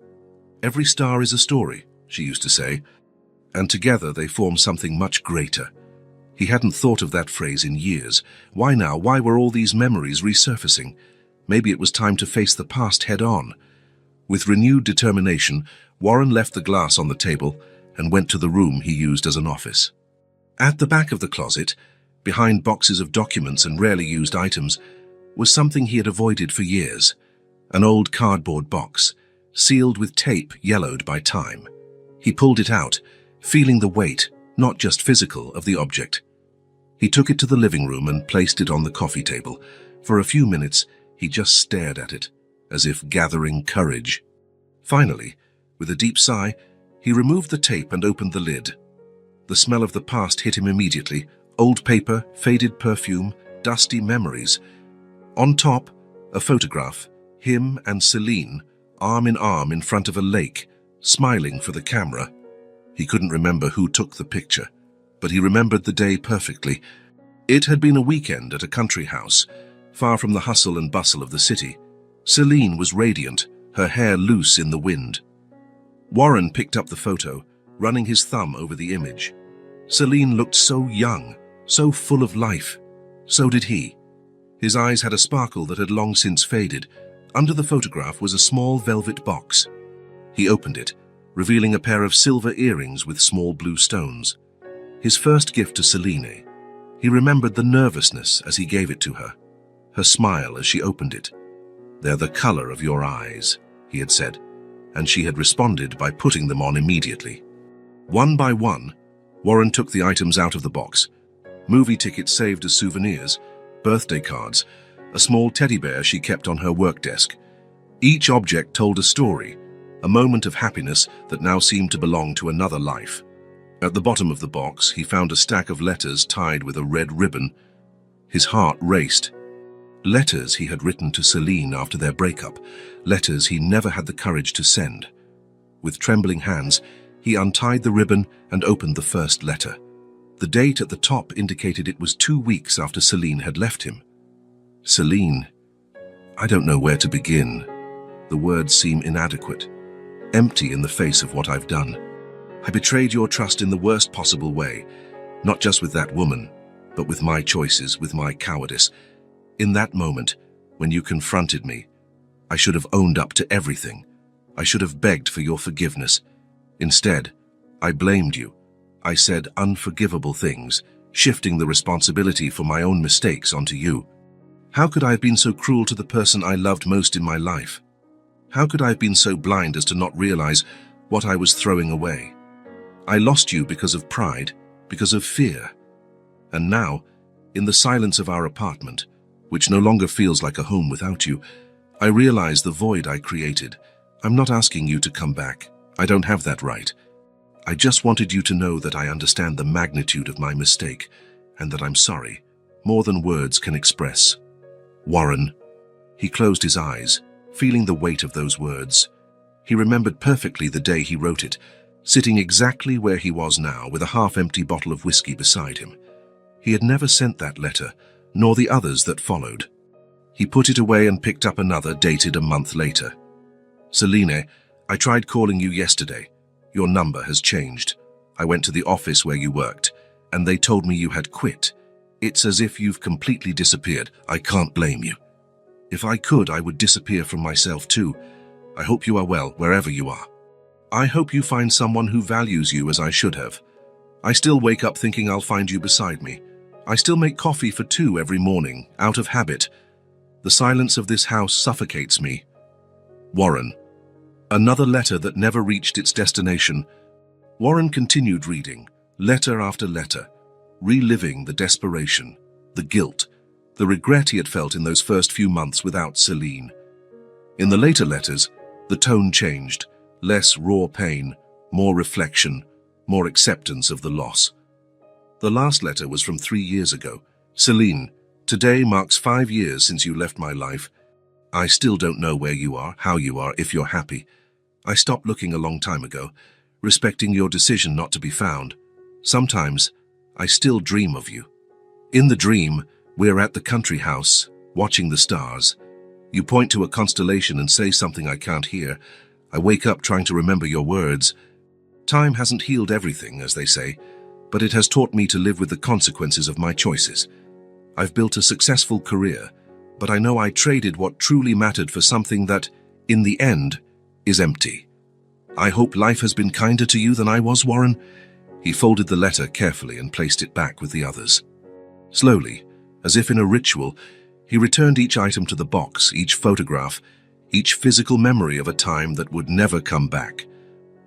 "Every star is a story," she used to say, and together they form something much greater. He hadn't thought of that phrase in years. Why now? Why were all these memories resurfacing? Maybe it was time to face the past head-on. With renewed determination, Warren left the glass on the table and went to the room he used as an office. At the back of the closet, behind boxes of documents and rarely used items, was something he had avoided for years. An old cardboard box, sealed with tape yellowed by time. He pulled it out, feeling the weight, not just physical, of the object. He took it to the living room and placed it on the coffee table. For a few minutes, he just stared at it, as if gathering courage. Finally, with a deep sigh, he removed the tape and opened the lid. The smell of the past hit him immediately. Old paper, faded perfume, dusty memories. On top, a photograph, him and Celine, arm in arm in front of a lake, smiling for the camera. He couldn't remember who took the picture, but he remembered the day perfectly. It had been a weekend at a country house, far from the hustle and bustle of the city. Celine was radiant, her hair loose in the wind. Warren picked up the photo, running his thumb over the image. Celine looked so young, so full of life. So did he. His eyes had a sparkle that had long since faded. Under the photograph was a small velvet box. He opened it, revealing a pair of silver earrings with small blue stones. His first gift to Celine. He remembered the nervousness as he gave it to her, her smile as she opened it. "They're the color of your eyes," he had said, and she had responded by putting them on immediately. One by one, Warren took the items out of the box. Movie tickets saved as souvenirs, birthday cards, a small teddy bear she kept on her work desk. Each object told a story, a moment of happiness that now seemed to belong to another life. At the bottom of the box, he found a stack of letters tied with a red ribbon. His heart raced. Letters he had written to Celine after their breakup, letters he never had the courage to send. With trembling hands, he untied the ribbon and opened the first letter. The date at the top indicated it was 2 weeks after Celine had left him. Celine. I don't know where to begin. The words seem inadequate, empty in the face of what I've done. I betrayed your trust in the worst possible way, not just with that woman, but with my choices, with my cowardice. In that moment, when you confronted me, I should have owned up to everything. I should have begged for your forgiveness. Instead, I blamed you. I said unforgivable things, shifting the responsibility for my own mistakes onto you. How could I have been so cruel to the person I loved most in my life? How could I have been so blind as to not realize what I was throwing away? I lost you because of pride, because of fear. And now, in the silence of our apartment, which no longer feels like a home without you, I realize the void I created. I'm not asking you to come back. I don't have that right. I just wanted you to know that I understand the magnitude of my mistake, and that I'm sorry, more than words can express. Warren. He closed his eyes, feeling the weight of those words. He remembered perfectly the day he wrote it, sitting exactly where he was now with a half-empty bottle of whiskey beside him. He had never sent that letter, nor the others that followed. He put it away and picked up another dated a month later. Celine, I tried calling you yesterday. Your number has changed. I went to the office where you worked, and they told me you had quit. It's as if you've completely disappeared. I can't blame you. If I could, I would disappear from myself too. I hope you are well, wherever you are. I hope you find someone who values you as I should have. I still wake up thinking I'll find you beside me. I still make coffee for 2 every morning, out of habit. The silence of this house suffocates me. Warren. Another letter that never reached its destination. Warren continued reading, letter after letter, reliving the desperation, the guilt, the regret he had felt in those first few months without Celine. In the later letters, the tone changed, less raw pain, more reflection, more acceptance of the loss. The last letter was from 3 years ago. Celine, today marks 5 years since you left my life. I still don't know where you are, how you are, if you're happy. I stopped looking a long time ago, respecting your decision not to be found. Sometimes, I still dream of you. In the dream, we're at the country house, watching the stars. You point to a constellation and say something I can't hear. I wake up trying to remember your words. Time hasn't healed everything, as they say, but it has taught me to live with the consequences of my choices. I've built a successful career, but I know I traded what truly mattered for something that, in the end, is empty. I hope life has been kinder to you than I was, Warren. He folded the letter carefully and placed it back with the others. Slowly, as if in a ritual, he returned each item to the box, each photograph, each physical memory of a time that would never come back,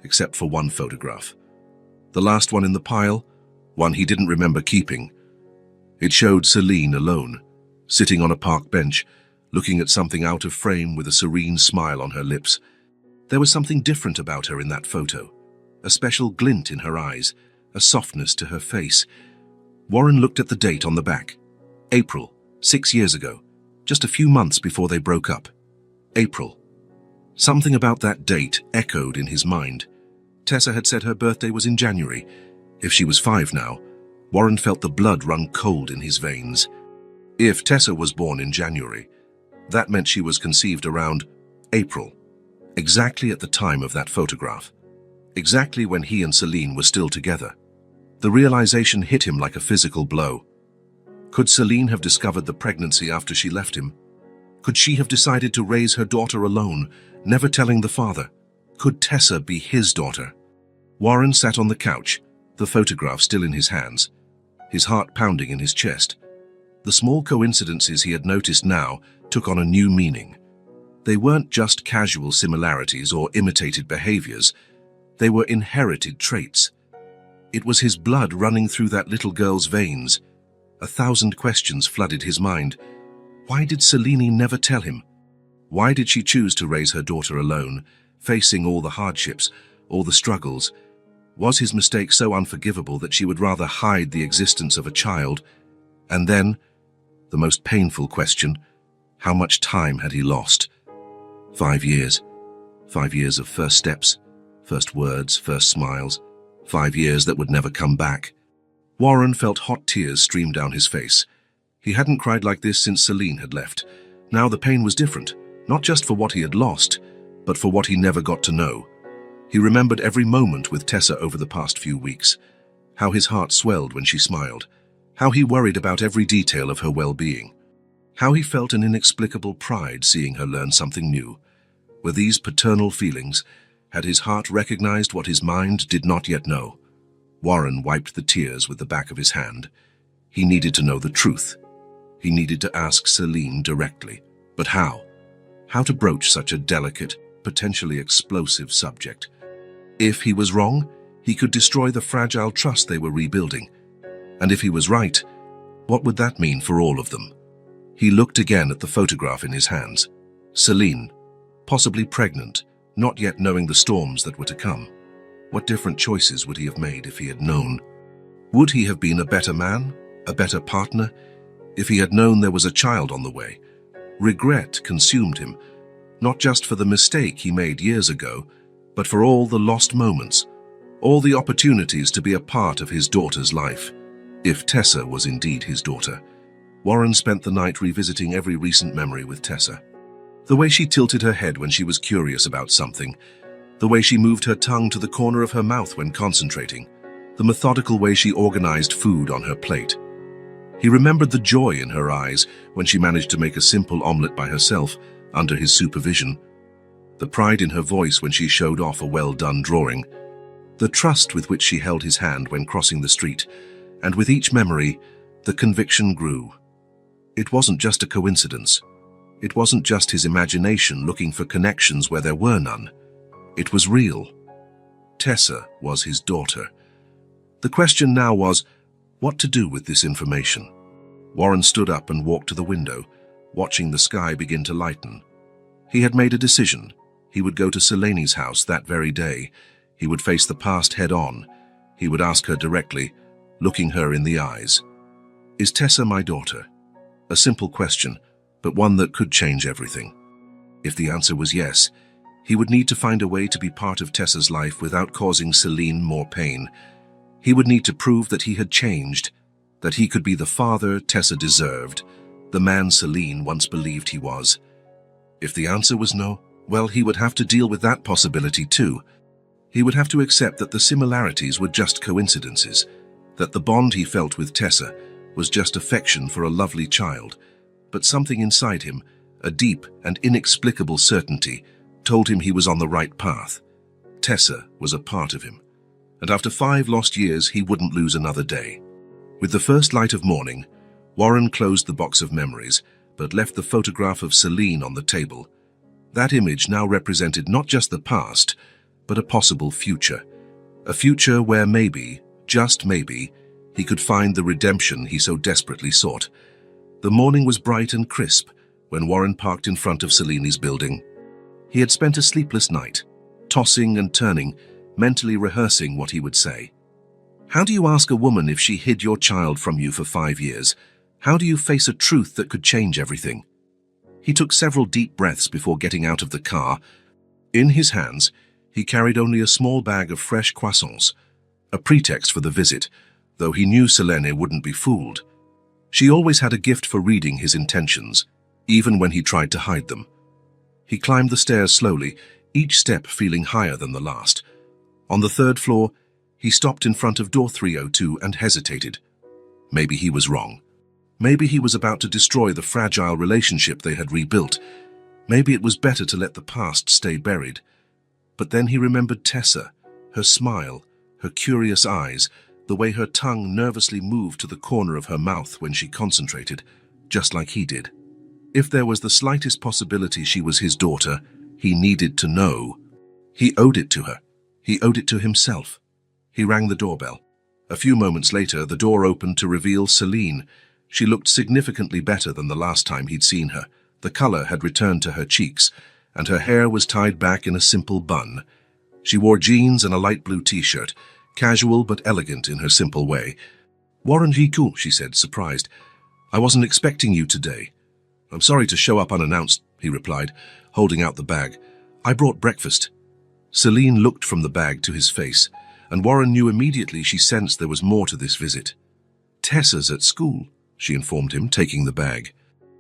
except for one photograph. The last one in the pile, one he didn't remember keeping. It showed Celine alone, sitting on a park bench, looking at something out of frame with a serene smile on her lips. There was something different about her in that photo, a special glint in her eyes, a softness to her face. Warren looked at the date on the back. April, 6 years ago, just a few months before they broke up. April. Something about that date echoed in his mind. Tessa had said her birthday was in January. If she was 5 now, Warren felt the blood run cold in his veins. If Tessa was born in January, that meant she was conceived around April, exactly at the time of that photograph, exactly when he and Celine were still together. The realization hit him like a physical blow. Could Celine have discovered the pregnancy after she left him? Could she have decided to raise her daughter alone, never telling the father? Could Tessa be his daughter? Warren sat on the couch, the photograph still in his hands, his heart pounding in his chest. The small coincidences he had noticed now took on a new meaning. They weren't just casual similarities or imitated behaviors. They were inherited traits. It was his blood running through that little girl's veins. 1,000 questions flooded his mind. Why did Selene never tell him? Why did she choose to raise her daughter alone, facing all the hardships, all the struggles? Was his mistake so unforgivable that she would rather hide the existence of a child? And then, the most painful question, how much time had he lost? 5 years. 5 years of first steps, first words, first smiles. 5 years that would never come back. Warren felt hot tears stream down his face. He hadn't cried like this since Selene had left. Now the pain was different, not just for what he had lost, but for what he never got to know. He remembered every moment with Tessa over the past few weeks, how his heart swelled when she smiled, how he worried about every detail of her well-being, how he felt an inexplicable pride seeing her learn something new. Were these paternal feelings? Had his heart recognized what his mind did not yet know? Warren wiped the tears with the back of his hand. He needed to know the truth. He needed to ask Selene directly. But how? How to broach such a delicate, potentially explosive subject? If he was wrong, he could destroy the fragile trust they were rebuilding. And if he was right, what would that mean for all of them? He looked again at the photograph in his hands. Selene, possibly pregnant, not yet knowing the storms that were to come. What different choices would he have made if he had known? Would he have been a better man, a better partner, if he had known there was a child on the way? Regret consumed him, not just for the mistake he made years ago, but for all the lost moments, all the opportunities to be a part of his daughter's life. If Tessa was indeed his daughter. Warren spent the night revisiting every recent memory with Tessa. The way she tilted her head when she was curious about something, the way she moved her tongue to the corner of her mouth when concentrating, the methodical way she organized food on her plate. He remembered the joy in her eyes when she managed to make a simple omelette by herself under his supervision, the pride in her voice when she showed off a well-done drawing, the trust with which she held his hand when crossing the street, and with each memory, the conviction grew. It wasn't just a coincidence. It wasn't just his imagination looking for connections where there were none. It was real. Tessa was his daughter. The question now was, what to do with this information? Warren stood up and walked to the window, watching the sky begin to lighten. He had made a decision. He would go to Selene's house that very day. He would face the past head-on. He would ask her directly, looking her in the eyes. Is Tessa my daughter? A simple question, but one that could change everything. If the answer was yes, he would need to find a way to be part of Tessa's life without causing Selene more pain. He would need to prove that he had changed, that he could be the father Tessa deserved, the man Selene once believed he was. If the answer was no, well, he would have to deal with that possibility too. He would have to accept that the similarities were just coincidences, that the bond he felt with Tessa was just affection for a lovely child, but something inside him, a deep and inexplicable certainty, told him he was on the right path. Tessa was a part of him, and after 5 lost years, he wouldn't lose another day. With the first light of morning, Warren closed the box of memories, but left the photograph of Selene on the table. That image now represented not just the past, but a possible future. A future where maybe, just maybe, he could find the redemption he so desperately sought. The morning was bright and crisp when Warren parked in front of Selene's building. He had spent a sleepless night, tossing and turning, mentally rehearsing what he would say. How do you ask a woman if she hid your child from you for 5 years? How do you face a truth that could change everything? He took several deep breaths before getting out of the car. In his hands, he carried only a small bag of fresh croissants, a pretext for the visit, though he knew Selene wouldn't be fooled. She always had a gift for reading his intentions, even when he tried to hide them. He climbed the stairs slowly, each step feeling higher than the last. On the 3rd floor, he stopped in front of door 302 and hesitated. Maybe he was wrong. Maybe he was about to destroy the fragile relationship they had rebuilt. Maybe it was better to let the past stay buried. But then he remembered Tessa, her smile, her curious eyes, the way her tongue nervously moved to the corner of her mouth when she concentrated, just like he did. If there was the slightest possibility she was his daughter, he needed to know. He owed it to her. He owed it to himself. He rang the doorbell. A few moments later, the door opened to reveal Celine. She looked significantly better than the last time he'd seen her. The color had returned to her cheeks, and her hair was tied back in a simple bun. She wore jeans and a light blue t-shirt, casual but elegant in her simple way. "Warren Jiku," she said, surprised. "I wasn't expecting you today." "I'm sorry to show up unannounced," he replied, holding out the bag. "I brought breakfast." Celine looked from the bag to his face, and Warren knew immediately she sensed there was more to this visit. "Tessa's at school," she informed him, taking the bag.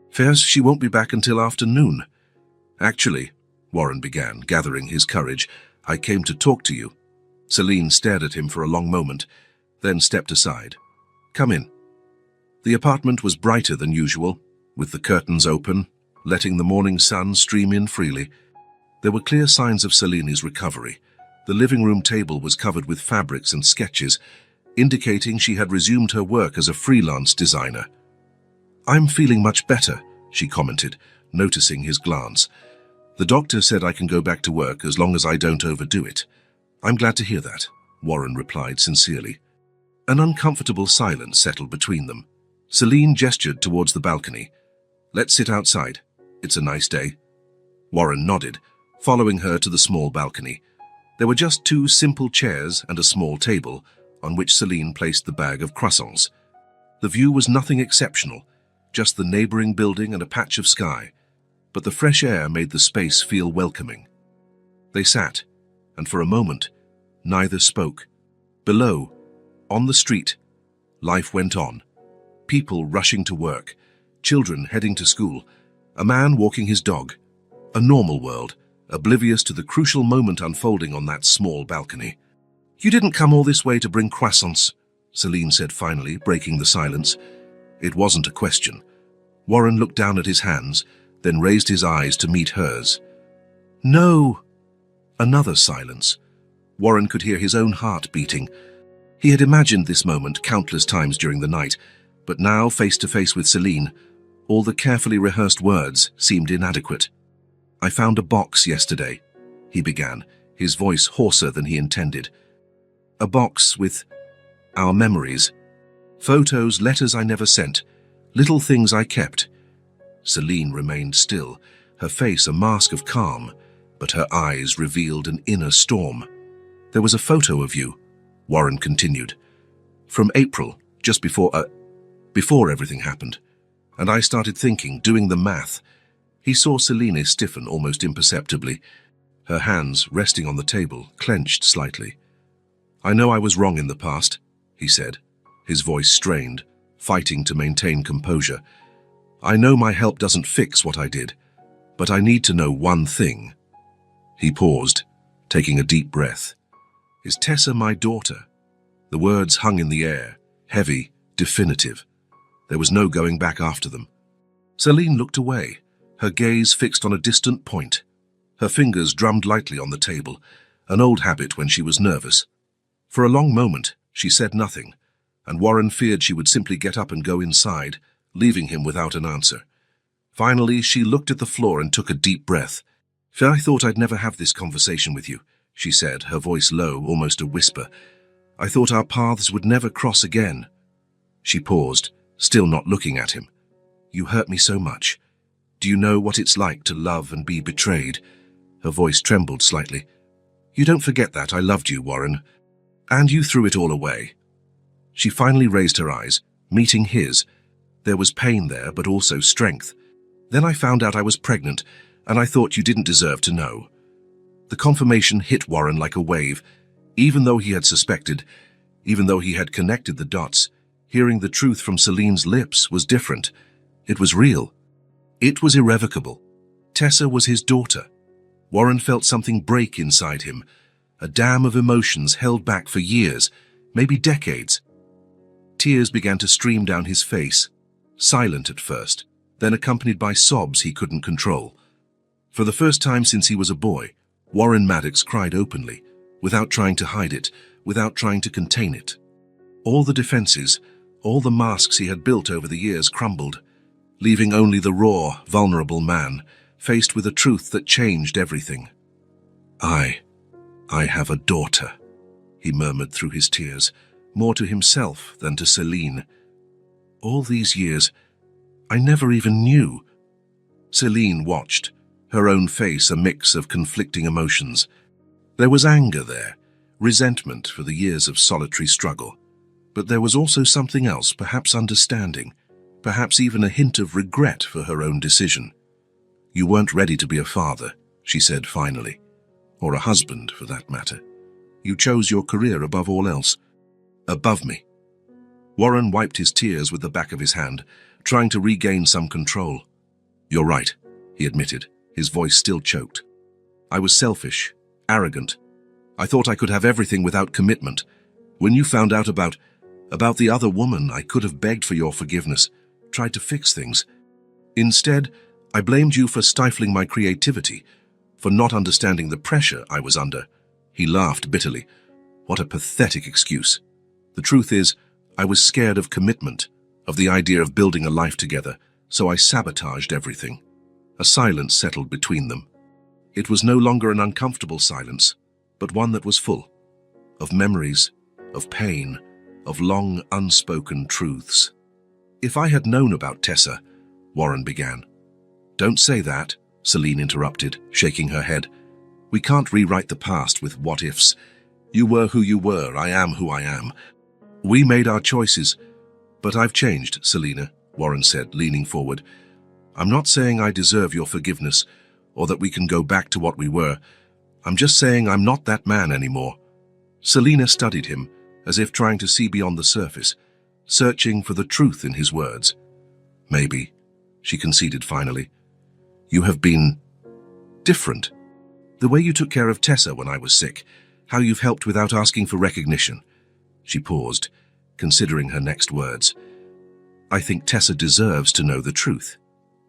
"Fears she won't be back until afternoon." "Actually," Warren began, gathering his courage, "I came to talk to you." Celine stared at him for a long moment, then stepped aside. "Come in." The apartment was brighter than usual, with the curtains open, letting the morning sun stream in freely. There were clear signs of Celine's recovery. The living room table was covered with fabrics and sketches, indicating she had resumed her work as a freelance designer. "I'm feeling much better," she commented, noticing his glance. "The doctor said I can go back to work as long as I don't overdo it." "I'm glad to hear that," Warren replied sincerely. An uncomfortable silence settled between them. Celine gestured towards the balcony. "Let's sit outside. It's a nice day." Warren nodded, following her to the small balcony. There were just 2 simple chairs and a small table, on which Celine placed the bag of croissants. The view was nothing exceptional, just the neighboring building and a patch of sky, but the fresh air made the space feel welcoming. They sat, and for a moment, neither spoke. Below, on the street, life went on. People rushing to work, children heading to school, a man walking his dog. A normal world, oblivious to the crucial moment unfolding on that small balcony. "You didn't come all this way to bring croissants," Celine said finally, breaking the silence. It wasn't a question. Warren looked down at his hands, then raised his eyes to meet hers. "No." Another silence. Warren could hear his own heart beating. He had imagined this moment countless times during the night, but now, face to face with Celine, all the carefully rehearsed words seemed inadequate. "I found a box yesterday," he began, his voice hoarser than he intended. "A box with our memories. Photos, letters I never sent, little things I kept." Celine remained still, her face a mask of calm, but her eyes revealed an inner storm. "There was a photo of you," Warren continued, "from April, just before everything happened. And I started thinking, doing the math." He saw Celine stiffen almost imperceptibly, her hands resting on the table, clenched slightly. "I know I was wrong in the past," he said, his voice strained, fighting to maintain composure. "I know my help doesn't fix what I did, but I need to know one thing." He paused, taking a deep breath. "Is Tessa my daughter?" The words hung in the air, heavy, definitive. There was no going back after them. Celine looked away, her gaze fixed on a distant point. Her fingers drummed lightly on the table, an old habit when she was nervous. For a long moment, she said nothing, and Warren feared she would simply get up and go inside, leaving him without an answer. Finally, she looked at the floor and took a deep breath. "I thought I'd never have this conversation with you," she said, her voice low, almost a whisper. "I thought our paths would never cross again." She paused, still not looking at him. "You hurt me so much. Do you know what it's like to love and be betrayed?" Her voice trembled slightly. "You don't forget that I loved you, Warren. And you threw it all away." She finally raised her eyes, meeting his. There was pain there, but also strength. "Then I found out I was pregnant, and I thought you didn't deserve to know." The confirmation hit Warren like a wave. Even though he had suspected, even though he had connected the dots, hearing the truth from Celine's lips was different. It was real. It was irrevocable. Tessa was his daughter. Warren felt something break inside him, a dam of emotions held back for years, maybe decades. Tears began to stream down his face, silent at first, then accompanied by sobs he couldn't control. For the first time since he was a boy, Warren Maddox cried openly, without trying to hide it, without trying to contain it. All the defenses, all the masks he had built over the years crumbled, leaving only the raw, vulnerable man, faced with a truth that changed everything. I have a daughter," he murmured through his tears, more to himself than to Celine. All these years, I never even knew. Celine watched, her own face a mix of conflicting emotions. There was anger there, resentment for the years of solitary struggle. But there was also something else, perhaps understanding, perhaps even a hint of regret for her own decision. You weren't ready to be a father, she said finally, or a husband for that matter. You chose your career above all else. Above me. Warren wiped his tears with the back of his hand, trying to regain some control. You're right, he admitted, his voice still choked. I was selfish, arrogant. I thought I could have everything without commitment. When you found out about the other woman, I could have begged for your forgiveness, tried to fix things. Instead, I blamed you for stifling my creativity, for not understanding the pressure I was under. He laughed bitterly. What a pathetic excuse. The truth is, I was scared of commitment, of the idea of building a life together, so I sabotaged everything. A silence settled between them. It was no longer an uncomfortable silence, but one that was full of memories, of pain, of long unspoken truths. If I had known about Tessa, Warren began. Don't say that, Celine interrupted, shaking her head. We can't rewrite the past with what-ifs. You were who you were, I am who I am. We made our choices. But I've changed, Selina, Warren said, leaning forward. I'm not saying I deserve your forgiveness, or that we can go back to what we were. I'm just saying I'm not that man anymore. Selina studied him, as if trying to see beyond the surface, searching for the truth in his words. Maybe, she conceded finally. You have been different. The way you took care of Tessa when I was sick, how you've helped without asking for recognition. She paused, considering her next words. I think Tessa deserves to know the truth.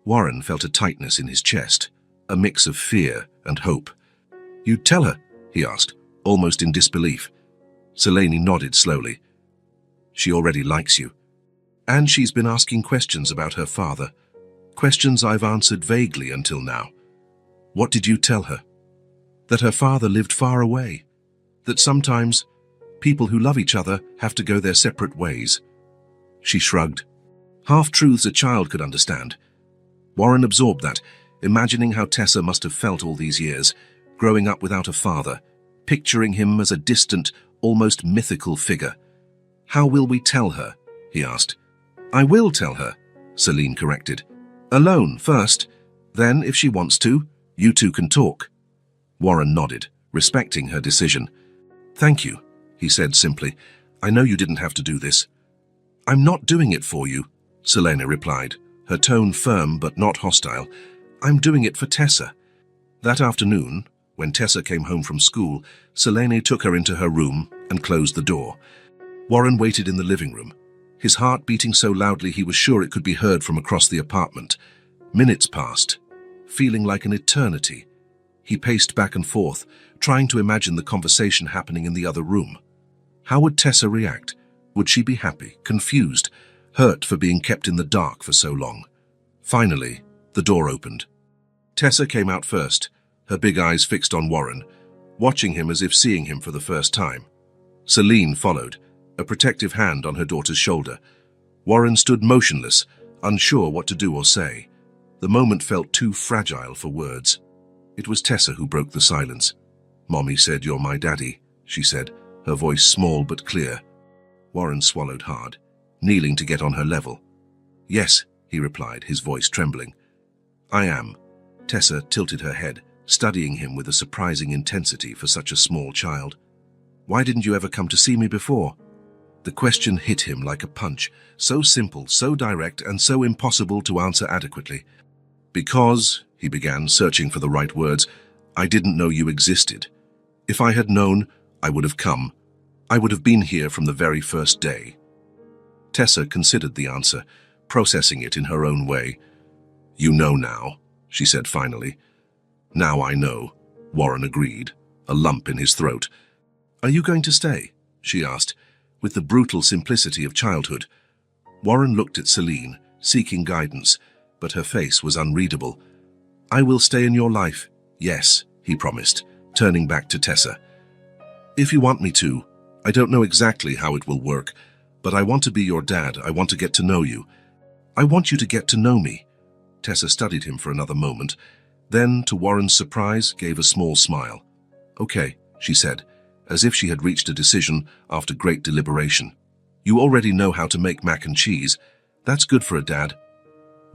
Warren felt a tightness in his chest, a mix of fear and hope. You'd tell her, he asked, almost in disbelief. Selene nodded slowly. She already likes you. And she's been asking questions about her father, questions I've answered vaguely until now. What did you tell her? That her father lived far away, that sometimes people who love each other have to go their separate ways. She shrugged. Half-truths a child could understand. Warren absorbed that, imagining how Tessa must have felt all these years, growing up without a father, picturing him as a distant, almost mythical figure. How will we tell her? He asked. I will tell her, Celine corrected. Alone first, then, if she wants to, you two can talk. Warren nodded, respecting her decision. Thank you, he said simply. I know you didn't have to do this. I'm not doing it for you, Selena replied, her tone firm but not hostile. I'm doing it for Tessa. That afternoon, when Tessa came home from school, Selene took her into her room and closed the door. Warren waited in the living room, his heart beating so loudly he was sure it could be heard from across the apartment. Minutes passed, feeling like an eternity. He paced back and forth, trying to imagine the conversation happening in the other room. How would Tessa react? Would she be happy, confused, hurt for being kept in the dark for so long? Finally, the door opened. Tessa came out first, her big eyes fixed on Warren, watching him as if seeing him for the first time. Celine followed, a protective hand on her daughter's shoulder. Warren stood motionless, unsure what to do or say. The moment felt too fragile for words. It was Tessa who broke the silence. Mommy said you're my daddy, she said, her voice small but clear. Warren swallowed hard, kneeling to get on her level. Yes, he replied, his voice trembling. I am. Tessa tilted her head, studying him with a surprising intensity for such a small child. Why didn't you ever come to see me before? The question hit him like a punch, so simple, so direct, and so impossible to answer adequately. Because, he began, searching for the right words, I didn't know you existed. If I had known, I would have come. I would have been here from the very first day. Tessa considered the answer, processing it in her own way. You know now, she said finally. Now I know, Warren agreed, a lump in his throat. Are you going to stay? She asked, with the brutal simplicity of childhood. Warren looked at Celine, seeking guidance, but her face was unreadable. I will stay in your life, yes, he promised, turning back to Tessa. If you want me to, I don't know exactly how it will work, but I want to be your dad. I want to get to know you. I want you to get to know me. Tessa studied him for another moment, then, to Warren's surprise, gave a small smile. Okay, she said, as if she had reached a decision after great deliberation. You already know how to make mac and cheese. That's good for a dad.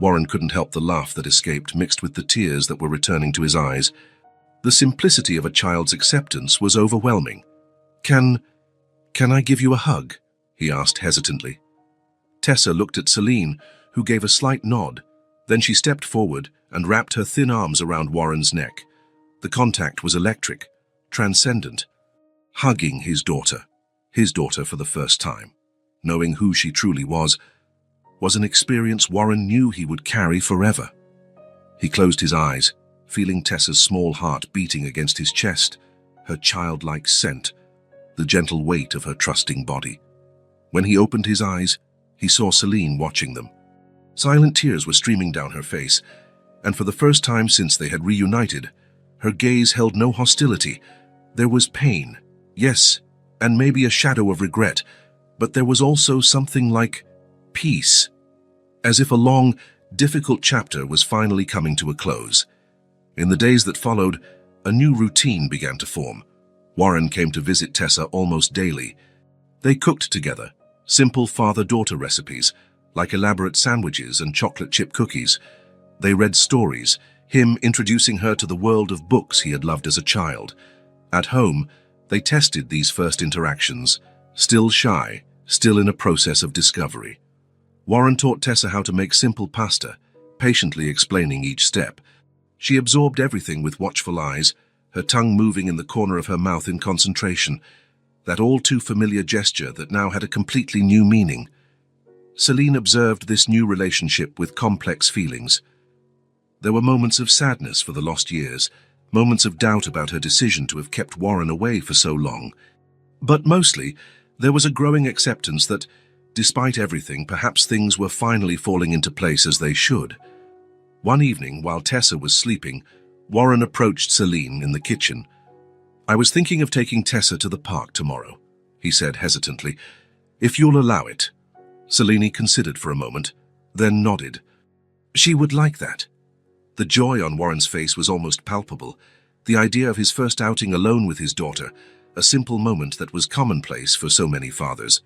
Warren couldn't help the laugh that escaped, mixed with the tears that were returning to his eyes. The simplicity of a child's acceptance was overwhelming. Can I give you a hug? He asked hesitantly. Tessa looked at Celine, who gave a slight nod. Then she stepped forward and wrapped her thin arms around Warren's neck. The contact was electric, transcendent. Hugging his daughter for the first time, knowing who she truly was an experience Warren knew he would carry forever. He closed his eyes, feeling Tessa's small heart beating against his chest, her childlike scent, the gentle weight of her trusting body. When he opened his eyes, he saw Celine watching them. Silent tears were streaming down her face, and for the first time since they had reunited, her gaze held no hostility. There was pain, yes, and maybe a shadow of regret, but there was also something like peace, as if a long, difficult chapter was finally coming to a close. In the days that followed, a new routine began to form. Warren came to visit Tessa almost daily. They cooked together, simple father-daughter recipes, like elaborate sandwiches and chocolate chip cookies. They read stories, him introducing her to the world of books he had loved as a child. At home, they tested these first interactions, still shy, still in a process of discovery. Warren taught Tessa how to make simple pasta, patiently explaining each step. She absorbed everything with watchful eyes, her tongue moving in the corner of her mouth in concentration, that all-too-familiar gesture that now had a completely new meaning. Celine observed this new relationship with complex feelings. There were moments of sadness for the lost years, moments of doubt about her decision to have kept Warren away for so long. But mostly, there was a growing acceptance that, despite everything, perhaps things were finally falling into place as they should. One evening, while Tessa was sleeping, Warren approached Celine in the kitchen. I was thinking of taking Tessa to the park tomorrow, he said hesitantly. If you'll allow it. Celine considered for a moment, then nodded. She would like that. The joy on Warren's face was almost palpable. The idea of his first outing alone with his daughter, a simple moment that was commonplace for so many fathers,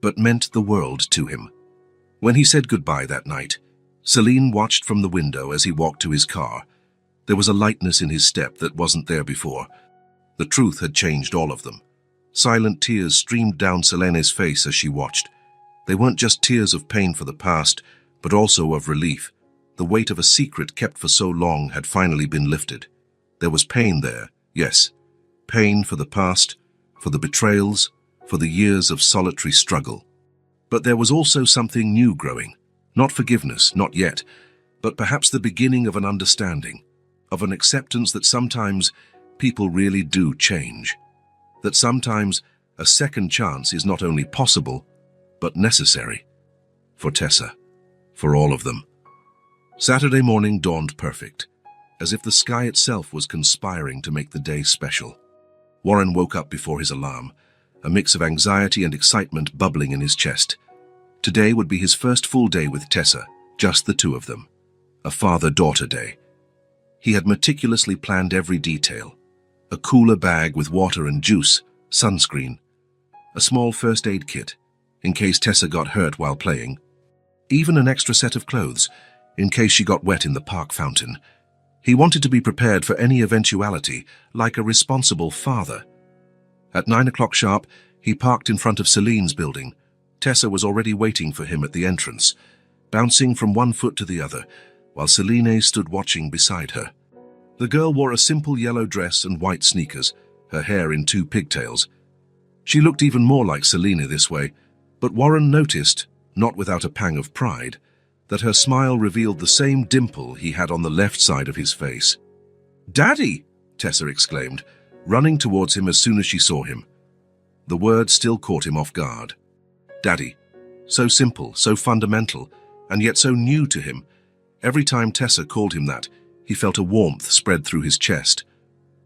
but meant the world to him. When he said goodbye that night, Celine watched from the window as he walked to his car. There was a lightness in his step that wasn't there before. The truth had changed all of them. Silent tears streamed down Selene's face as she watched. They weren't just tears of pain for the past, but also of relief. The weight of a secret kept for so long had finally been lifted. There was pain there, yes. Pain for the past, for the betrayals, for the years of solitary struggle. But there was also something new growing. Not forgiveness, not yet, but perhaps the beginning of an understanding, of an acceptance that sometimes people really do change. That sometimes a second chance is not only possible, but necessary. For Tessa, for all of them. Saturday morning dawned perfect, as if the sky itself was conspiring to make the day special. Warren woke up before his alarm, a mix of anxiety and excitement bubbling in his chest. Today would be his first full day with Tessa, just the two of them. A father-daughter day. He had meticulously planned every detail. A cooler bag with water and juice, sunscreen, a small first aid kit, in case Tessa got hurt while playing, even an extra set of clothes, in case she got wet in the park fountain. He wanted to be prepared for any eventuality, like a responsible father. At 9 o'clock sharp, he parked in front of Celine's building. Tessa was already waiting for him at the entrance, bouncing from one foot to the other, while Celine stood watching beside her. The girl wore a simple yellow dress and white sneakers, her hair in 2 pigtails. She looked even more like Celine this way, but Warren noticed, not without a pang of pride, that her smile revealed the same dimple he had on the left side of his face. "Daddy!" Tessa exclaimed, running towards him as soon as she saw him. The word still caught him off guard. Daddy. So simple, so fundamental, and yet so new to him. Every time Tessa called him that, he felt a warmth spread through his chest.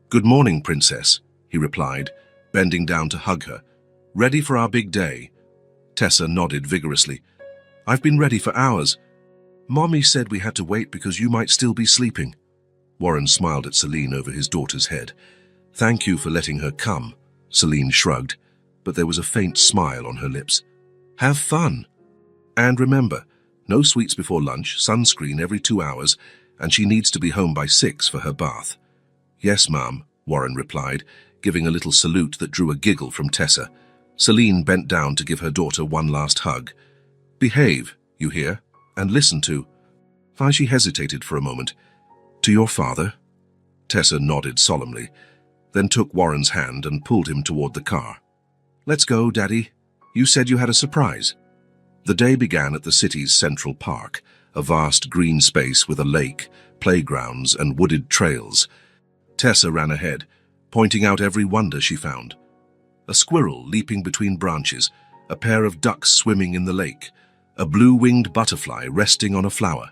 "Good morning, Princess," he replied, bending down to hug her. Ready for our big day? Tessa nodded vigorously. I've been ready for hours. Mommy said we had to wait because you might still be sleeping. Warren smiled at Celine over his daughter's head. Thank you for letting her come, Celine shrugged, but there was a faint smile on her lips. Have fun. And remember, no sweets before lunch, sunscreen every 2 hours, and she needs to be home by 6 for her bath. Yes, ma'am, Warren replied, giving a little salute that drew a giggle from Tessa. Celine bent down to give her daughter one last hug. Behave, you hear, and listen to... Why she hesitated for a moment. To your father? Tessa nodded solemnly, then took Warren's hand and pulled him toward the car. Let's go, Daddy. You said you had a surprise. The day began at the city's Central Park, a vast green space with a lake, playgrounds, and wooded trails. Tessa ran ahead, pointing out every wonder she found. A squirrel leaping between branches, a pair of ducks swimming in the lake, a blue-winged butterfly resting on a flower.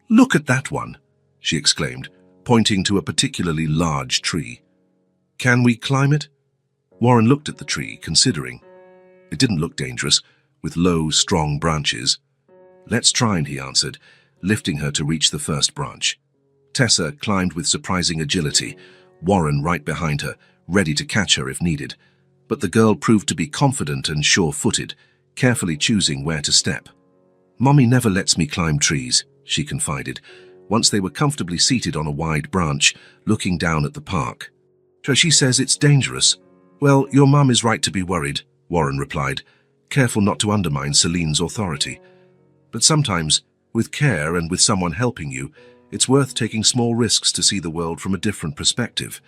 Look at that one, she exclaimed, pointing to a particularly large tree. Can we climb it? Warren looked at the tree, considering. It didn't look dangerous, with low, strong branches. Let's try, he answered, lifting her to reach the first branch. Tessa climbed with surprising agility, Warren right behind her, ready to catch her if needed. But the girl proved to be confident and sure-footed, carefully choosing where to step. Mommy never lets me climb trees, she confided, once they were comfortably seated on a wide branch, looking down at the park. So she says it's dangerous. Well, your mum is right to be worried, Warren replied, careful not to undermine Celine's authority. But sometimes, with care and with someone helping you, it's worth taking small risks to see the world from a different perspective.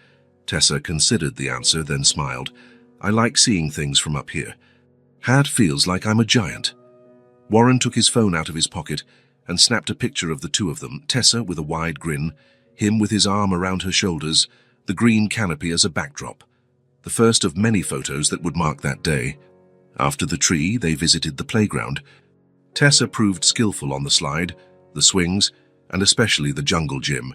Tessa considered the answer, then smiled. I like seeing things from up here. Hat feels like I'm a giant. Warren took his phone out of his pocket and snapped a picture of the two of them, Tessa with a wide grin, him with his arm around her shoulders, the green canopy as a backdrop. The first of many photos that would mark that day. After the tree, they visited the playground. Tessa proved skillful on the slide, the swings, and especially the jungle gym.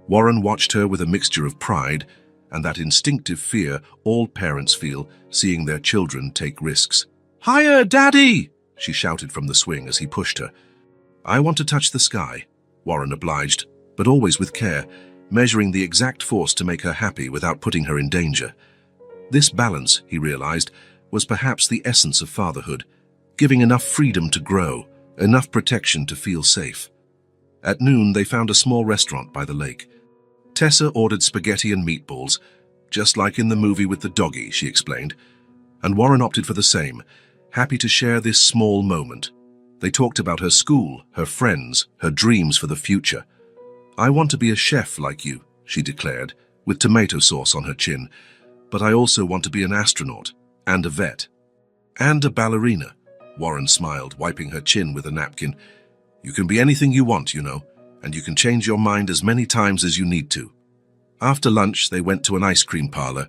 Warren watched her with a mixture of pride and that instinctive fear all parents feel seeing their children take risks. Higher, Daddy! She shouted from the swing as he pushed her. I want to touch the sky, Warren obliged, but always with care, measuring the exact force to make her happy without putting her in danger. This balance, he realized, was perhaps the essence of fatherhood, giving enough freedom to grow, enough protection to feel safe. At noon, they found a small restaurant by the lake. Tessa ordered spaghetti and meatballs, just like in the movie with the doggy, she explained, and Warren opted for the same, happy to share this small moment. They talked about her school, her friends, her dreams for the future. I want to be a chef like you, she declared, with tomato sauce on her chin, but I also want to be an astronaut, and a vet, and a ballerina. Warren smiled, wiping her chin with a napkin. You can be anything you want, you know, and you can change your mind as many times as you need to. After lunch, they went to an ice cream parlor.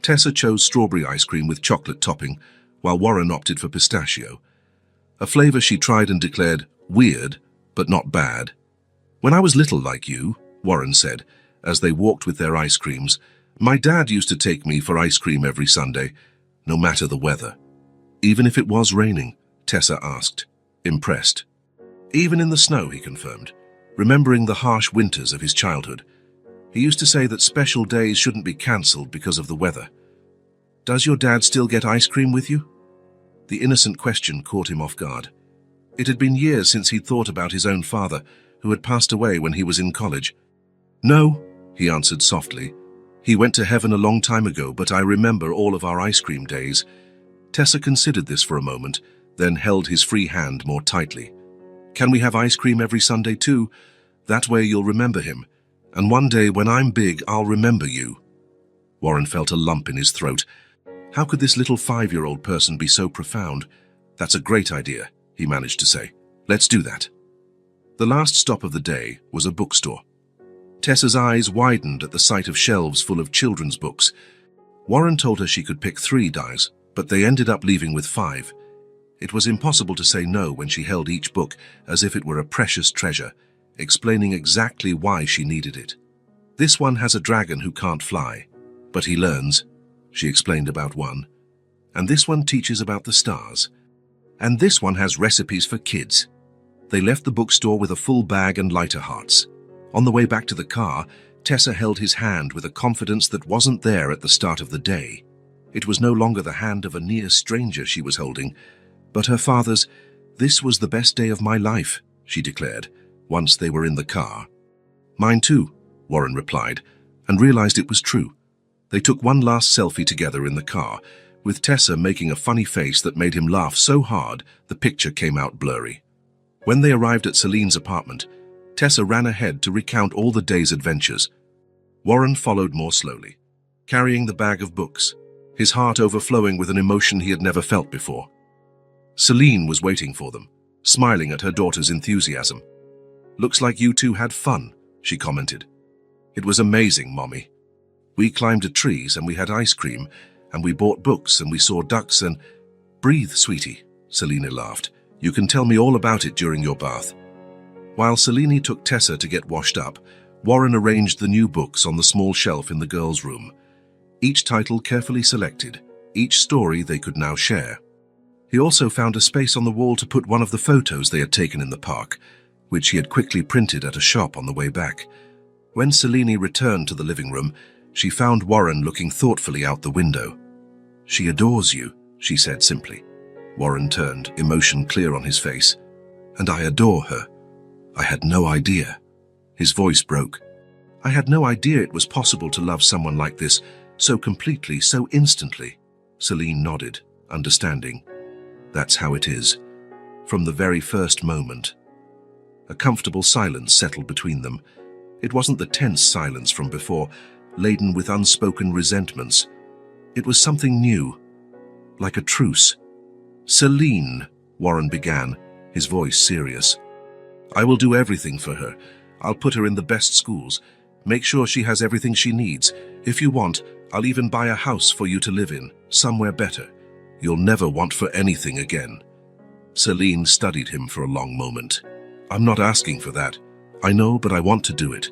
Tessa chose strawberry ice cream with chocolate topping, while Warren opted for pistachio. A flavor she tried and declared weird, but not bad. When I was little like you, Warren said, as they walked with their ice creams, my dad used to take me for ice cream every Sunday, no matter the weather. Even if it was raining, Tessa asked, impressed. Even in the snow, he confirmed, remembering the harsh winters of his childhood. He used to say that special days shouldn't be cancelled because of the weather. Does your dad still get ice cream with you? The innocent question caught him off guard. It had been years since he'd thought about his own father, who had passed away when he was in college. No, he answered softly. He went to heaven a long time ago, but I remember all of our ice cream days. Tessa considered this for a moment, then held his free hand more tightly. Can we have ice cream every Sunday too? That way you'll remember him. And one day when I'm big, I'll remember you. Warren felt a lump in his throat. How could this little 5-year-old person be so profound? That's a great idea, he managed to say. Let's do that. The last stop of the day was a bookstore. Tessa's eyes widened at the sight of shelves full of children's books. Warren told her she could pick 3 dies, but they ended up leaving with 5. It was impossible to say no when she held each book as if it were a precious treasure, explaining exactly why she needed it. This one has a dragon who can't fly, but he learns, she explained about one. And this one teaches about the stars. And this one has recipes for kids. They left the bookstore with a full bag and lighter hearts. On the way back to the car, Tessa held his hand with a confidence that wasn't there at the start of the day. It was no longer the hand of a near stranger she was holding, but her father's. "This was the best day of my life," she declared, once they were in the car. "Mine too," Warren replied, and realized it was true. They took one last selfie together in the car, with Tessa making a funny face that made him laugh so hard the picture came out blurry. When they arrived at Celine's apartment, Tessa ran ahead to recount all the day's adventures. Warren followed more slowly, carrying the bag of books, his heart overflowing with an emotion he had never felt before. Celine was waiting for them, smiling at her daughter's enthusiasm. "Looks like you two had fun," she commented. "It was amazing, Mommy. We climbed the trees and we had ice cream, and we bought books and we saw ducks and—" "Breathe, sweetie," Celine laughed. "You can tell me all about it during your bath." While Celine took Tessa to get washed up, Warren arranged the new books on the small shelf in the girls' room. Each title carefully selected, each story they could now share. He also found a space on the wall to put one of the photos they had taken in the park, which he had quickly printed at a shop on the way back. When Celine returned to the living room, she found Warren looking thoughtfully out the window. "She adores you," she said simply. Warren turned, emotion clear on his face. "And I adore her. I had no idea." His voice broke. "I had no idea it was possible to love someone like this, so completely, so instantly." Celine nodded, understanding. "That's how it is. From the very first moment." A comfortable silence settled between them. It wasn't the tense silence from before, laden with unspoken resentments. It was something new, like a truce. "Celine," Warren began, his voice serious. "I will do everything for her. I'll put her in the best schools. Make sure she has everything she needs. If you want, I'll even buy a house for you to live in, somewhere better. You'll never want for anything again." Celine studied him for a long moment. "I'm not asking for that. I know, but I want to do it.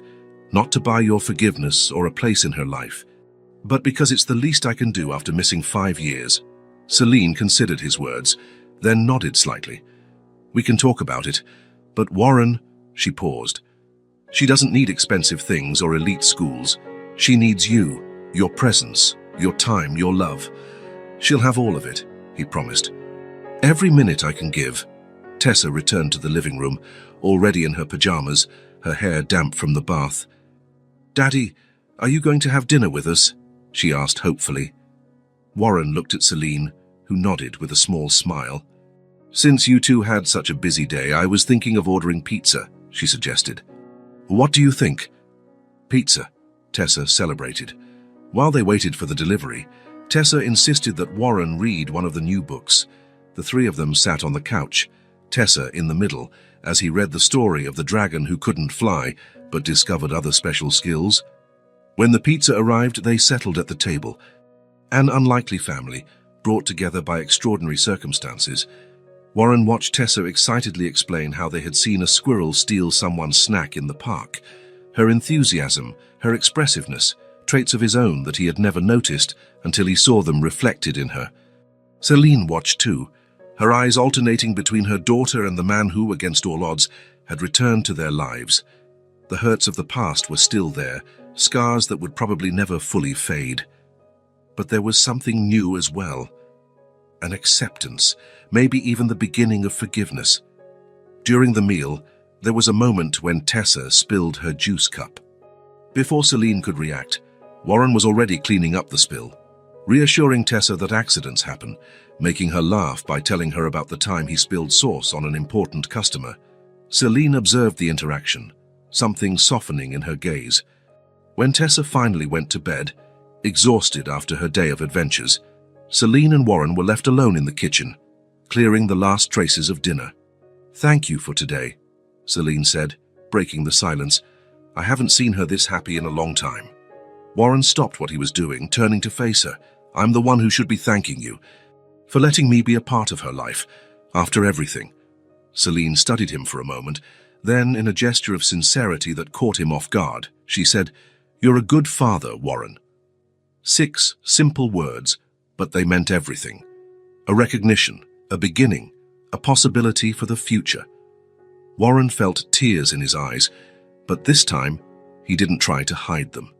Not to buy your forgiveness or a place in her life, but because it's the least I can do after missing 5 years. Celine considered his words, then nodded slightly. "We can talk about it, but Warren—" She paused. "She doesn't need expensive things or elite schools. She needs you, your presence, your time, your love. She'll have all of it," he promised. "Every minute I can give." Tessa returned to the living room, already in her pajamas, her hair damp from the bath. "Daddy, are you going to have dinner with us?" she asked hopefully. Warren looked at Celine, who nodded with a small smile. "Since you two had such a busy day, I was thinking of ordering pizza," she suggested. "What do you think?" "Pizza," Tessa celebrated. While they waited for the delivery, Tessa insisted that Warren read one of the new books. The three of them sat on the couch, Tessa in the middle, as he read the story of the dragon who couldn't fly, but discovered other special skills. When the pizza arrived, they settled at the table. An unlikely family, brought together by extraordinary circumstances. Warren watched Tessa excitedly explain how they had seen a squirrel steal someone's snack in the park. Her enthusiasm, her expressiveness, traits of his own that he had never noticed until he saw them reflected in her. Celine watched too, her eyes alternating between her daughter and the man who, against all odds, had returned to their lives. The hurts of the past were still there, scars that would probably never fully fade. But there was something new as well. An acceptance, maybe even the beginning of forgiveness. During the meal, there was a moment when Tessa spilled her juice cup. Before Celine could react, Warren was already cleaning up the spill, reassuring Tessa that accidents happen, making her laugh by telling her about the time he spilled sauce on an important customer. Celine observed the interaction, something softening in her gaze. When Tessa finally went to bed, exhausted after her day of adventures, Celine and Warren were left alone in the kitchen, clearing the last traces of dinner. "Thank you for today," Celine said, breaking the silence. "I haven't seen her this happy in a long time." Warren stopped what he was doing, turning to face her. "I'm the one who should be thanking you for letting me be a part of her life, after everything." Celine studied him for a moment. Then, in a gesture of sincerity that caught him off guard, she said, "You're a good father, Warren." 6 simple words, but they meant everything. a recognition, a beginning, a possibility for the future. Warren felt tears in his eyes, but this time he didn't try to hide them.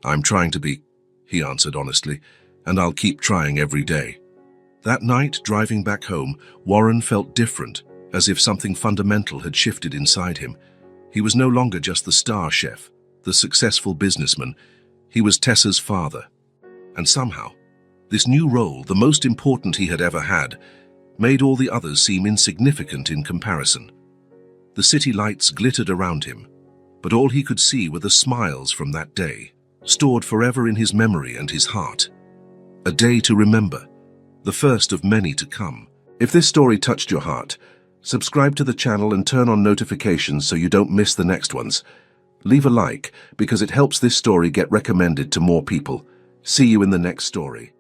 "I'm trying to be," he answered honestly, "and I'll keep trying every day." That night, driving back home, Warren felt different, as if something fundamental had shifted inside him. He was no longer just the star chef, the successful businessman. He was Tessa's father. And somehow, this new role, the most important he had ever had, made all the others seem insignificant in comparison. The city lights glittered around him, but all he could see were the smiles from that day, stored forever in his memory and his heart. A day to remember, the first of many to come. If this story touched your heart, subscribe to the channel and turn on notifications so you don't miss the next ones. Leave a like because it helps this story get recommended to more people. See you in the next story.